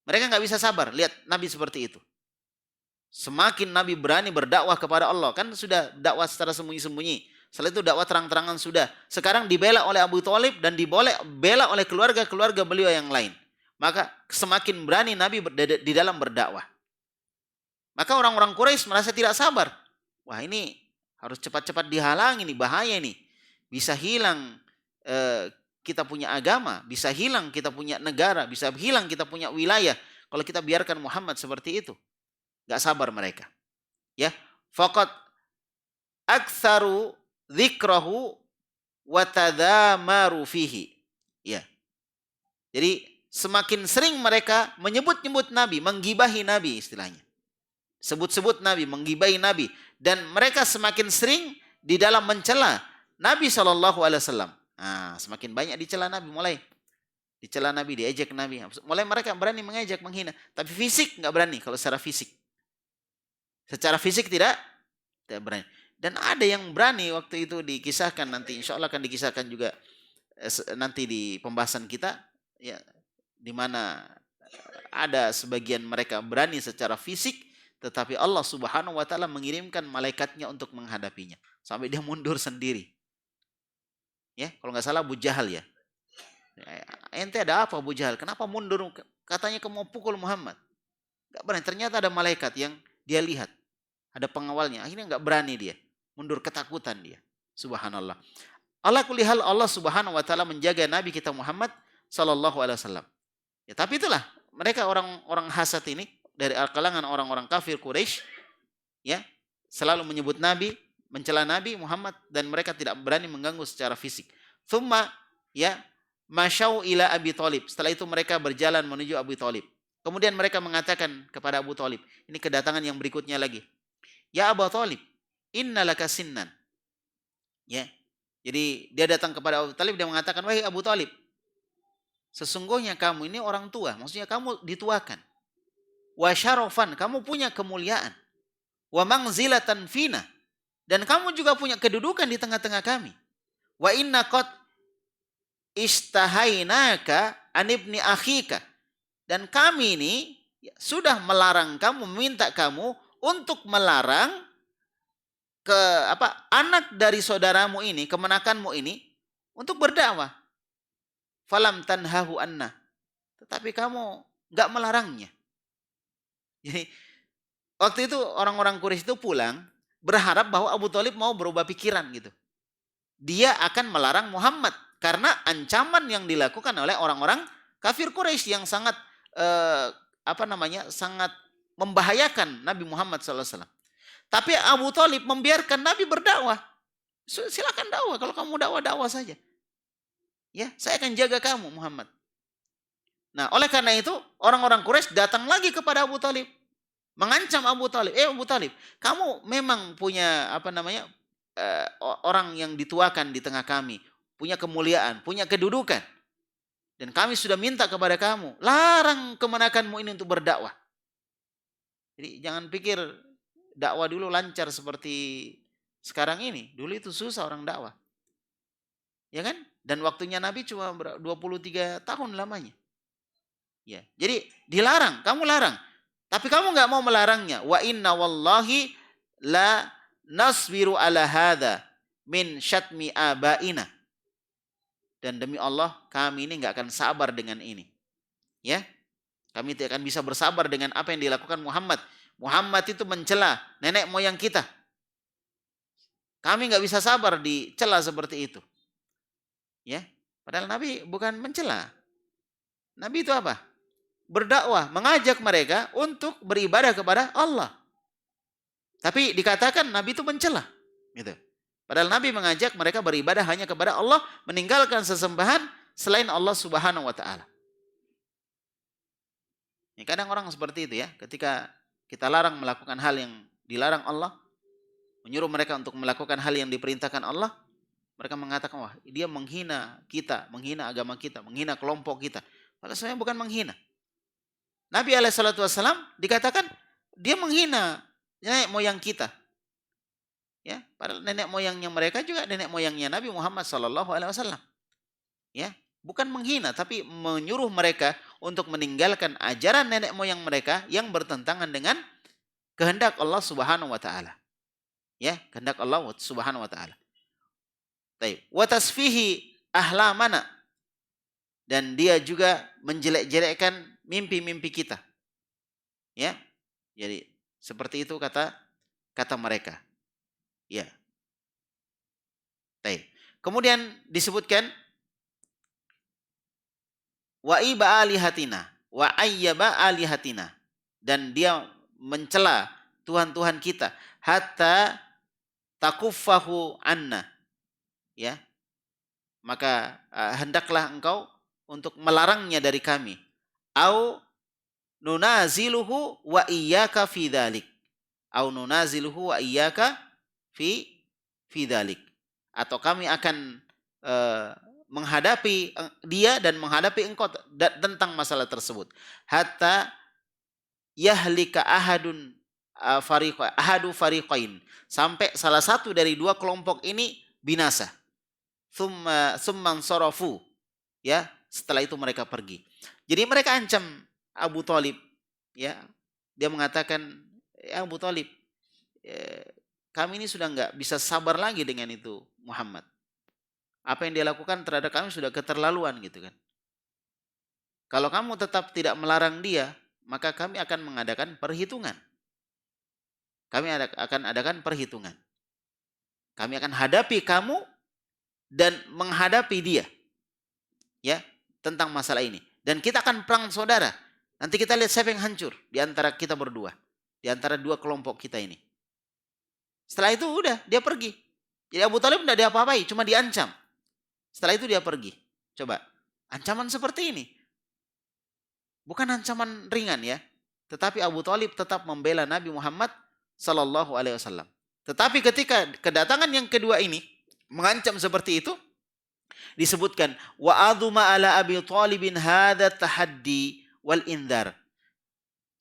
Speaker 1: Mereka nggak bisa sabar. Lihat Nabi seperti itu. Semakin Nabi berani berdakwah kepada Allah. Kan sudah dakwah secara sembunyi-sembunyi. Setelah itu dakwah terang-terangan sudah. Sekarang dibela oleh Abu Thalib dan dibela oleh keluarga-keluarga beliau yang lain. Maka semakin berani Nabi di dalam berdakwah. Maka orang-orang Quraisy merasa tidak sabar. Wah, ini harus cepat-cepat dihalangi nih, bahaya nih. Bisa hilang kita punya agama, bisa hilang kita punya negara, bisa hilang kita punya wilayah kalau kita biarkan Muhammad seperti itu. Gak sabar mereka. Ya, faqad aktsaru dzikrahu wa tadamaru fihi. Ya. Jadi semakin sering mereka menyebut-nyebut Nabi, menggibahi Nabi istilahnya. Sebut-sebut Nabi, menggibahi Nabi, dan mereka semakin sering di dalam mencela Nabi SAW. Nah, semakin banyak dicela Nabi, mulai dicela Nabi, diejek Nabi. Mulai mereka berani mengejek, menghina. Tapi fisik nggak berani kalau secara fisik. Secara fisik tidak berani. Dan ada yang berani waktu itu dikisahkan, nanti insya Allah akan dikisahkan juga nanti di pembahasan kita, ya, di mana ada sebagian mereka berani secara fisik, tetapi Allah Subhanahu wa taala mengirimkan malaikatnya untuk menghadapinya sampai dia mundur sendiri. Ya, kalau nggak salah Abu Jahal ya. Ente ada apa Abu Jahal? Kenapa mundur? Katanya kamu mau pukul Muhammad. Nggak berani. Ternyata ada malaikat yang dia lihat. Ada pengawalnya. Akhirnya nggak berani dia. Mundur, ketakutan dia. Subhanallah. Ala kulli hal, Allah Subhanahu wa taala menjaga Nabi kita Muhammad sallallahu alaihi wasallam. Ya, tapi itulah mereka orang-orang hasad ini dari kalangan orang-orang kafir Quraisy, ya, selalu menyebut Nabi, mencela Nabi Muhammad, dan mereka tidak berani mengganggu secara fisik. Thumma, ya, masyau ila Abi Thalib. Setelah itu mereka berjalan menuju Abi Thalib. Kemudian mereka mengatakan kepada Abu Thalib, ini kedatangan yang berikutnya lagi. Ya Abu Thalib, innalaka sinnan. Ya. Jadi dia datang kepada Abu Thalib, dia mengatakan, wahai Abu Thalib, sesungguhnya kamu ini orang tua, maksudnya kamu dituakan. Wa syarafan, kamu punya kemuliaan. Wa mangzilatan fina, dan kamu juga punya kedudukan di tengah-tengah kami. Wa inna qad istahainaka an ibni akhika, dan kami ini sudah melarang kamu, meminta kamu untuk melarang anak dari saudaramu ini, kemenakanmu ini, untuk berdakwah. Falam tanhahu anna, tetapi kamu enggak melarangnya. Jadi waktu itu orang-orang Quraisy itu pulang berharap bahwa Abu Thalib mau berubah pikiran gitu. Dia akan melarang Muhammad karena ancaman yang dilakukan oleh orang-orang kafir Quraisy yang sangat sangat membahayakan Nabi Muhammad SAW. Tapi Abu Thalib membiarkan Nabi berdakwah. Silakan dakwah, kalau kamu dakwah saja. Ya, saya akan jaga kamu Muhammad. Nah, oleh karena itu orang-orang Quraisy datang lagi kepada Abu Thalib, mengancam Abu Thalib. Abu Thalib, kamu memang punya orang yang dituakan di tengah kami, punya kemuliaan, punya kedudukan. Dan kami sudah minta kepada kamu, larang kemenakanmu ini untuk berdakwah. Jadi jangan pikir dakwah dulu lancar seperti sekarang ini. Dulu itu susah orang dakwah. Ya kan? Dan waktunya Nabi cuma 23 tahun lamanya. Ya. Jadi dilarang, kamu larang. Tapi kamu enggak mau melarangnya. Wa inna wallahi la nasbiru ala hadha min syatmi abaina. Dan demi Allah, kami ini enggak akan sabar dengan ini. Ya. Kami tidak akan bisa bersabar dengan apa yang dilakukan Muhammad. Muhammad itu mencela nenek moyang kita. Kami nggak bisa sabar dicela seperti itu. Ya, padahal Nabi bukan mencela. Nabi itu apa? Berdakwah, mengajak mereka untuk beribadah kepada Allah. Tapi dikatakan Nabi itu mencela, gitu. Padahal Nabi mengajak mereka beribadah hanya kepada Allah, meninggalkan sesembahan selain Allah Subhanahu wa taala. Ya, kadang orang seperti itu ya, ketika kita larang melakukan hal yang dilarang Allah, menyuruh mereka untuk melakukan hal yang diperintahkan Allah, mereka mengatakan, wah, dia menghina kita, menghina agama kita, menghina kelompok kita. Padahal sebenarnya bukan menghina. Nabi SAW dikatakan dia menghina nenek moyang kita. Ya, padahal nenek moyangnya mereka juga nenek moyangnya Nabi Muhammad SAW. Ya, bukan menghina, tapi menyuruh mereka untuk meninggalkan ajaran nenek moyang mereka yang bertentangan dengan kehendak Allah Subhanahu wa taala. Ya, kehendak Allah Subhanahu wa taala. Baik, wa tasfihi ahlamana, dan dia juga menjelek-jelekkan mimpi-mimpi kita. Ya. Jadi Seperti itu kata mereka. Ya. Baik. Kemudian disebutkan wa iba alihatina wa ayyaba alihatina, dan dia mencela tuhan-tuhan kita hatta takuffahu anna, ya, maka hendaklah engkau untuk melarangnya dari kami, au nunaziluhu wa iyyaka fi dzalik, au nunaziluhu wa iyyaka fi dzalik, atau kami akan menghadapi dia dan menghadapi engkau tentang masalah tersebut, hatta yahlika ahadu fariqain, sampai salah satu dari dua kelompok ini binasa. Summan sorofu, ya, setelah itu mereka pergi. Jadi mereka ancam Abu Thalib, ya, dia mengatakan, ya Abu Thalib, kami ini sudah nggak bisa sabar lagi dengan itu Muhammad. Apa yang dia lakukan terhadap kami sudah keterlaluan gitu kan. Kalau kamu tetap tidak melarang dia, maka kami akan mengadakan perhitungan. Kami akan adakan perhitungan. Kami akan hadapi kamu dan menghadapi dia, ya, tentang masalah ini. Dan kita akan perang saudara. Nanti kita lihat siapa yang hancur di antara kita berdua, di antara dua kelompok kita ini. Setelah itu udah dia pergi. Jadi Abu Thalib tidak diapa-apai, cuma diancam. Setelah itu dia pergi. Coba, ancaman seperti ini bukan ancaman ringan, ya. Tetapi Abu Thalib tetap membela Nabi Muhammad sallallahu alaihi wasallam. Tetapi ketika kedatangan yang kedua ini mengancam seperti itu, disebutkan wa aduma ala Abi Thalibin hadza tahaddi wal indar.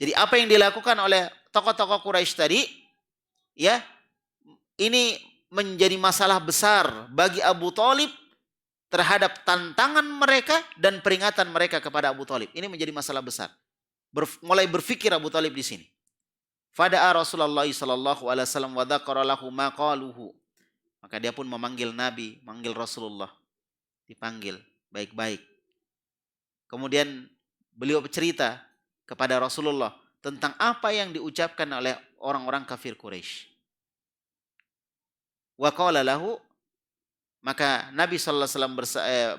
Speaker 1: Jadi apa yang dilakukan oleh tokoh-tokoh Quraisy tadi, ya, ini menjadi masalah besar bagi Abu Thalib terhadap tantangan mereka dan peringatan mereka kepada Abu Thalib. Ini menjadi masalah besar. Mulai berpikir Abu Thalib di sini. Fada'a Rasulullah sallallahu alaihi wasallam wa dzakara lahu ma qaluhu. Maka dia pun memanggil Nabi, manggil Rasulullah. Dipanggil baik-baik. Kemudian beliau bercerita kepada Rasulullah tentang apa yang diucapkan oleh orang-orang kafir Quraisy. Wa qala lahu, maka Nabi sallallahu alaihi wasallam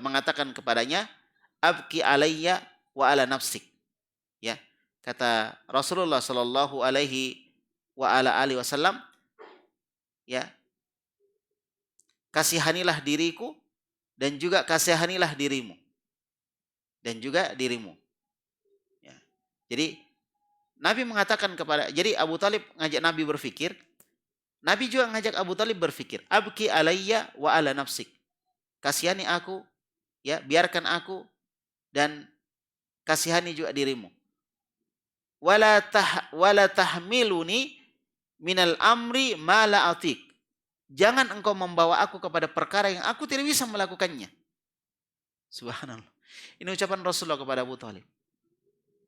Speaker 1: mengatakan kepadanya, abki alayya wa ala nafsik. Ya, kata Rasulullah sallallahu alaihi wasallam, ya, kasihanilah diriku dan juga kasihanilah dirimu. Dan juga dirimu. Ya. Jadi Nabi mengatakan jadi Abu Thalib ngajak Nabi berpikir, Nabi juga ngajak Abu Thalib berpikir, abki alayya wa ala nafsik. Kasihani aku, ya, biarkan aku dan kasihani juga dirimu. Wala tahmiluni minal amri ma la atik. Jangan engkau membawa aku kepada perkara yang aku tidak bisa melakukannya. Subhanallah. Ini ucapan Rasulullah kepada Abu Thalib.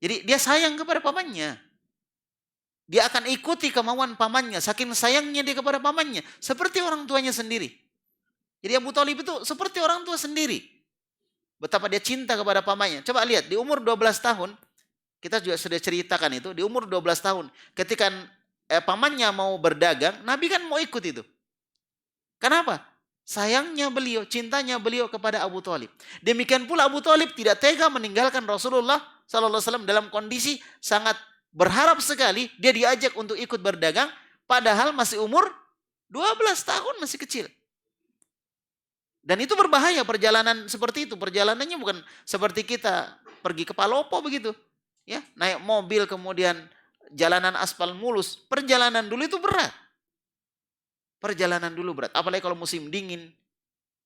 Speaker 1: Jadi dia sayang kepada pamannya. Dia akan ikuti kemauan pamannya. Saking sayangnya dia kepada pamannya. Seperti orang tuanya sendiri. Jadi Abu Thalib itu seperti orang tua sendiri. Betapa dia cinta kepada pamannya. Coba lihat, di umur 12 tahun. Kita juga sudah ceritakan itu. Di umur 12 tahun. Ketika pamannya mau berdagang, Nabi kan mau ikut itu. Kenapa? Sayangnya beliau, cintanya beliau kepada Abu Thalib. Demikian pula Abu Thalib tidak tega meninggalkan Rasulullah SAW dalam kondisi sangat berharap sekali dia diajak untuk ikut berdagang, padahal masih umur 12 tahun, masih kecil. Dan itu berbahaya perjalanan seperti itu. Perjalanannya bukan seperti kita pergi ke Palopo begitu. Ya, naik mobil kemudian jalanan aspal mulus. Perjalanan dulu itu berat. Perjalanan dulu berat. Apalagi kalau musim dingin.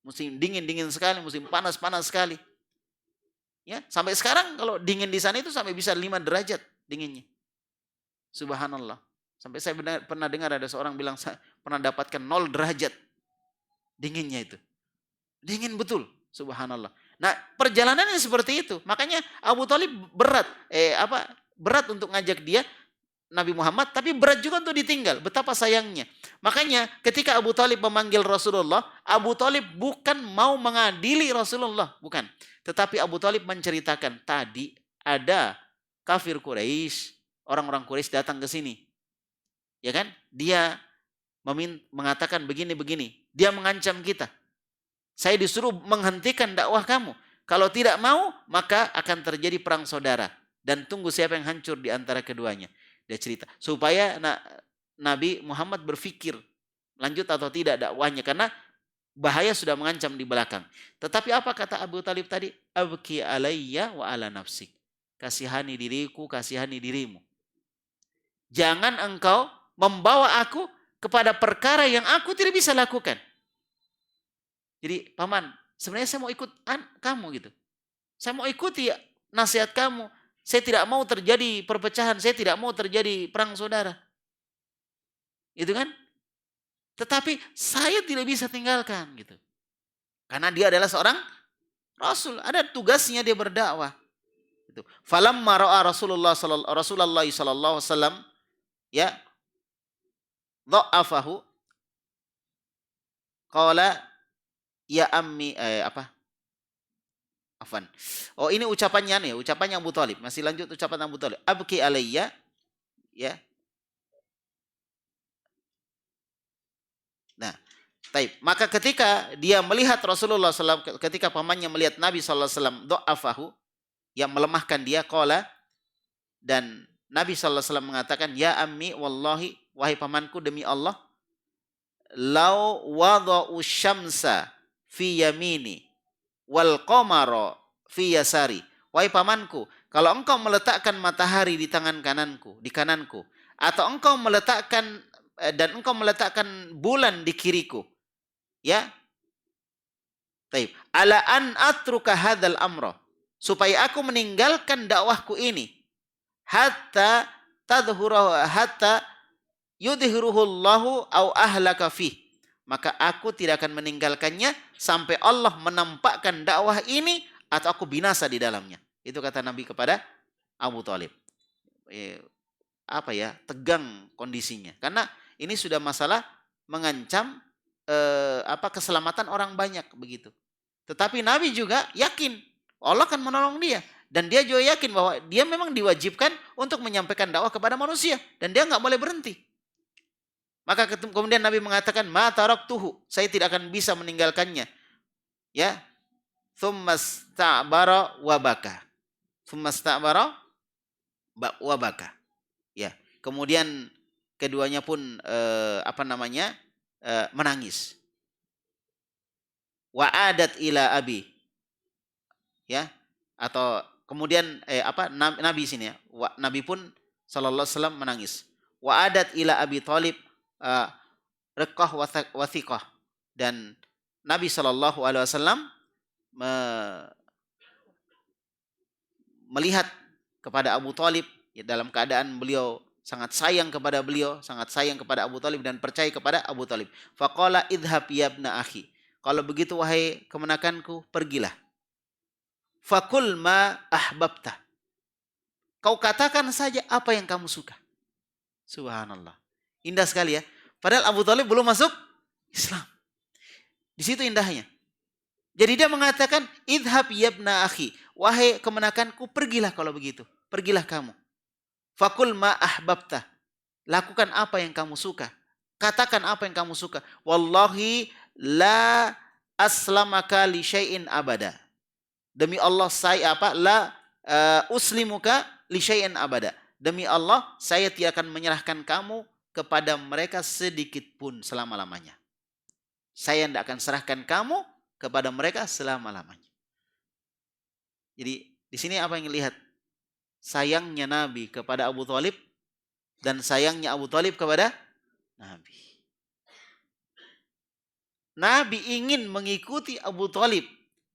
Speaker 1: Musim dingin sekali, musim panas sekali. Ya, sampai sekarang kalau dingin di sana itu sampai bisa 5 derajat dinginnya. Subhanallah. Sampai saya pernah dengar ada seorang bilang saya pernah dapatkan 0 derajat dinginnya itu. Dingin betul. Subhanallah. Nah, perjalanannya seperti itu. Makanya Abu Thalib berat untuk ngajak dia Nabi Muhammad, tapi berat juga untuk ditinggal. Betapa sayangnya. Makanya ketika Abu Thalib memanggil Rasulullah, Abu Thalib bukan mau mengadili Rasulullah, bukan. Tetapi Abu Thalib menceritakan, tadi ada kafir Quraisy, orang-orang Quraisy datang ke sini. Ya kan? Dia mengatakan begini-begini. Dia mengancam kita. Saya disuruh menghentikan dakwah kamu. Kalau tidak mau, maka akan terjadi perang saudara. Dan tunggu siapa yang hancur di antara keduanya. Dia cerita. Supaya Nabi Muhammad berpikir lanjut atau tidak dakwahnya. Karena bahaya sudah mengancam di belakang. Tetapi apa kata Abu Talib tadi? Abki alayya wa ala nafsik. Kasihani diriku, kasihani dirimu. Jangan engkau membawa aku kepada perkara yang aku tidak bisa lakukan. Jadi paman, sebenarnya saya mau ikut kamu gitu. Saya mau ikuti nasihat kamu. Saya tidak mau terjadi perpecahan. Saya tidak mau terjadi perang saudara. Itu kan? Tetapi saya tidak bisa tinggalkan gitu. Karena dia adalah seorang Rasul. Ada tugasnya dia berdakwah. Gitu. Falamma ra'a Rasulullah sallallahu alaihi wasallam ya dha'afahu qala ya ammi apa? Afan. Oh ini ucapannya nih, ucapannya Abu Talib. Masih lanjut ucapan Abu Talib. Abki alayya ya. Nah, taib. Maka ketika dia melihat Rasulullah SAW, ketika pamannya melihat Nabi SAW do'afahu, yang melemahkan dia, qala, dan Nabi SAW mengatakan, ya ammi wallahi, wahai pamanku demi Allah, lau wada'u syamsa fi yamini wal qamara fi yasari. Wahai pamanku, kalau engkau meletakkan matahari di tangan kananku, di kananku, atau engkau meletakkan dan engkau meletakkan bulan di kiriku, ya. Taib. Ala an atruka hadzal amra, supaya aku meninggalkan dakwahku ini hatta tadhhurahu hatta yudhiruhu Allahu au ahlaka fi. Maka aku tidak akan meninggalkannya sampai Allah menampakkan dakwah ini atau aku binasa di dalamnya. Itu kata Nabi kepada Abu Talib. Apa ya? Tegang kondisinya. Karena ini sudah masalah mengancam keselamatan orang banyak begitu. Tetapi Nabi juga yakin Allah akan menolong dia. Dan dia juga yakin bahwa dia memang diwajibkan untuk menyampaikan dakwah kepada manusia. Dan dia nggak boleh berhenti. Maka kemudian Nabi mengatakan, ma taraktuhu, saya tidak akan bisa meninggalkannya. Ya. Tsumasta'bara wa baka. Tsumasta'bara wa baka. Ya. Kemudian keduanya pun menangis. Wa adat ila abi. Ya. Atau kemudian Nabi sini ya. Nabi pun sallallahu alaihi wasallam menangis. Wa adat ila Abi Talib riqah wathiqah, dan Nabi sallallahu alaihi wasallam melihat kepada Abu Talib ya, dalam keadaan beliau sangat sayang kepada beliau, sangat sayang kepada Abu Talib dan percaya kepada Abu Talib. Faqala idhhab ya ibna akhi. Kalau begitu wahai kemenakanku, pergilah. Fakul ma ahbabta. Kau katakan saja apa yang kamu suka. Subhanallah. Indah sekali ya. Padahal Abu Talib belum masuk Islam. Di situ indahnya. Jadi dia mengatakan, idhab yabna akhi. Wahai kemenakanku, pergilah kalau begitu. Pergilah kamu. Fakul ma ahbabta. Lakukan apa yang kamu suka. Katakan apa yang kamu suka. Wallahi la aslamaka li syai'in abada. Demi Allah saya uslimuka li syai'in abada. Demi Allah saya tidak akan menyerahkan kamu kepada mereka sedikit pun selama-lamanya. Saya tidak akan serahkan kamu kepada mereka selama-lamanya. Jadi di sini apa yang dilihat? Sayangnya Nabi kepada Abu Talib dan sayangnya Abu Talib kepada Nabi. Nabi ingin mengikuti Abu Talib,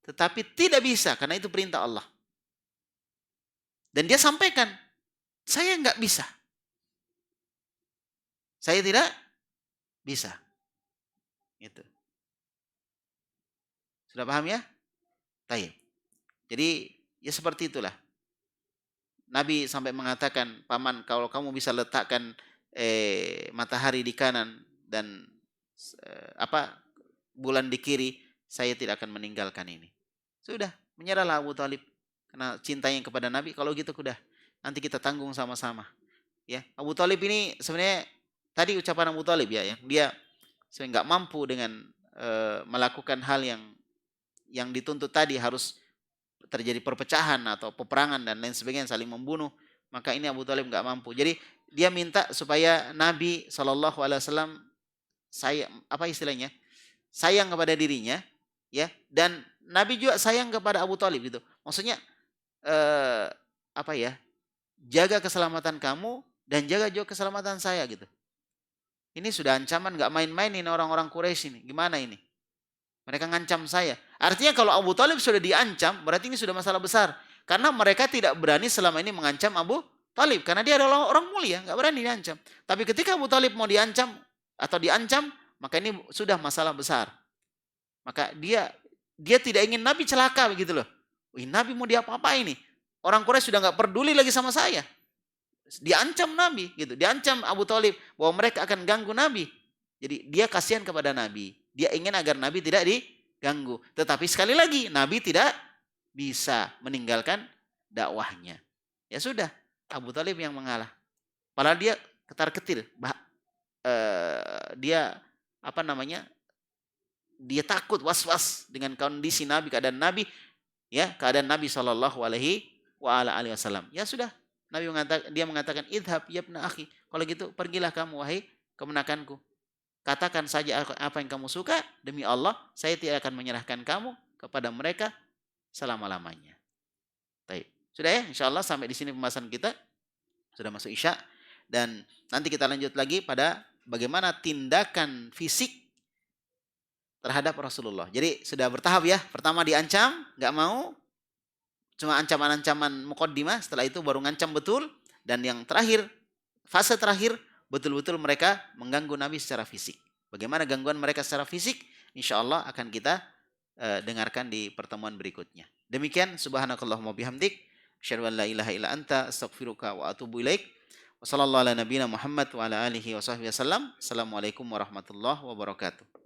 Speaker 1: tetapi tidak bisa karena itu perintah Allah. Dan dia sampaikan, saya nggak bisa. Saya tidak bisa. Itu. Sudah paham ya? Baik. Jadi ya seperti itulah. Nabi sampai mengatakan, paman kalau kamu bisa letakkan matahari di kanan dan bulan di kiri, saya tidak akan meninggalkan ini. Sudah, menyerahlah Abu Talib karena cintanya kepada Nabi. Kalau gitu sudah, nanti kita tanggung sama-sama. Ya, Abu Talib ini sebenarnya tadi ucapan Abu Thalib ya, yang dia sebenarnya nggak mampu dengan melakukan hal yang dituntut tadi, harus terjadi perpecahan atau peperangan dan lain sebagainya, saling membunuh, maka ini Abu Thalib nggak mampu. Jadi dia minta supaya Nabi SAW saya apa istilahnya, sayang kepada dirinya, ya, dan Nabi juga sayang kepada Abu Thalib gitu. Maksudnya apa ya? Jaga keselamatan kamu dan jaga juga keselamatan saya gitu. Ini sudah ancaman, nggak main-main ini orang-orang Quraisy ini. Gimana ini? Mereka ngancam saya. Artinya kalau Abu Thalib sudah diancam, berarti ini sudah masalah besar. Karena mereka tidak berani selama ini mengancam Abu Thalib. Karena dia adalah orang mulia, nggak berani diancam. Tapi ketika Abu Thalib mau diancam atau diancam, maka ini sudah masalah besar. Maka dia tidak ingin Nabi celaka begitu loh. Wih, Nabi mau diapa-apa ini? Orang Quraisy sudah nggak peduli lagi sama saya. Diancam Nabi gitu, diancam Abu Thalib bahwa mereka akan ganggu Nabi. Jadi dia kasihan kepada Nabi. Dia ingin agar Nabi tidak diganggu. Tetapi sekali lagi Nabi tidak bisa meninggalkan dakwahnya. Ya sudah, Abu Thalib yang mengalah. Padahal dia ketar-ketir. Dia apa namanya? Dia takut, was-was dengan kondisi Nabi, keadaan Nabi, ya, keadaan Nabi Shallallahu Alaihi Wasallam. Ya sudah, dia mengatakan, idhab yabna akhi. Kalau gitu pergilah kamu wahai kemenakanku. Katakan saja apa yang kamu suka, demi Allah saya tidak akan menyerahkan kamu kepada mereka selama-lamanya. Baik. Sudah ya, insyaallah sampai di sini pembahasan kita. Sudah masuk Isya dan nanti kita lanjut lagi pada bagaimana tindakan fisik terhadap Rasulullah. Jadi sudah bertahap ya. Pertama diancam, nggak mau. Cuma ancaman-ancaman muqaddimah, setelah itu baru ngancam betul. Dan yang terakhir, fase terakhir, betul-betul mereka mengganggu Nabi secara fisik. Bagaimana gangguan mereka secara fisik? Insya Allah akan kita dengarkan di pertemuan berikutnya. Demikian, subhanakallahumma bihamdik, asyhadu an la ilaha illa anta, astaghfiruka wa atubu ilaik. Wassallallahu ala nabiyina Muhammad wa ala alihi wa sahbihi wasallam. Assalamualaikum warahmatullahi wabarakatuh.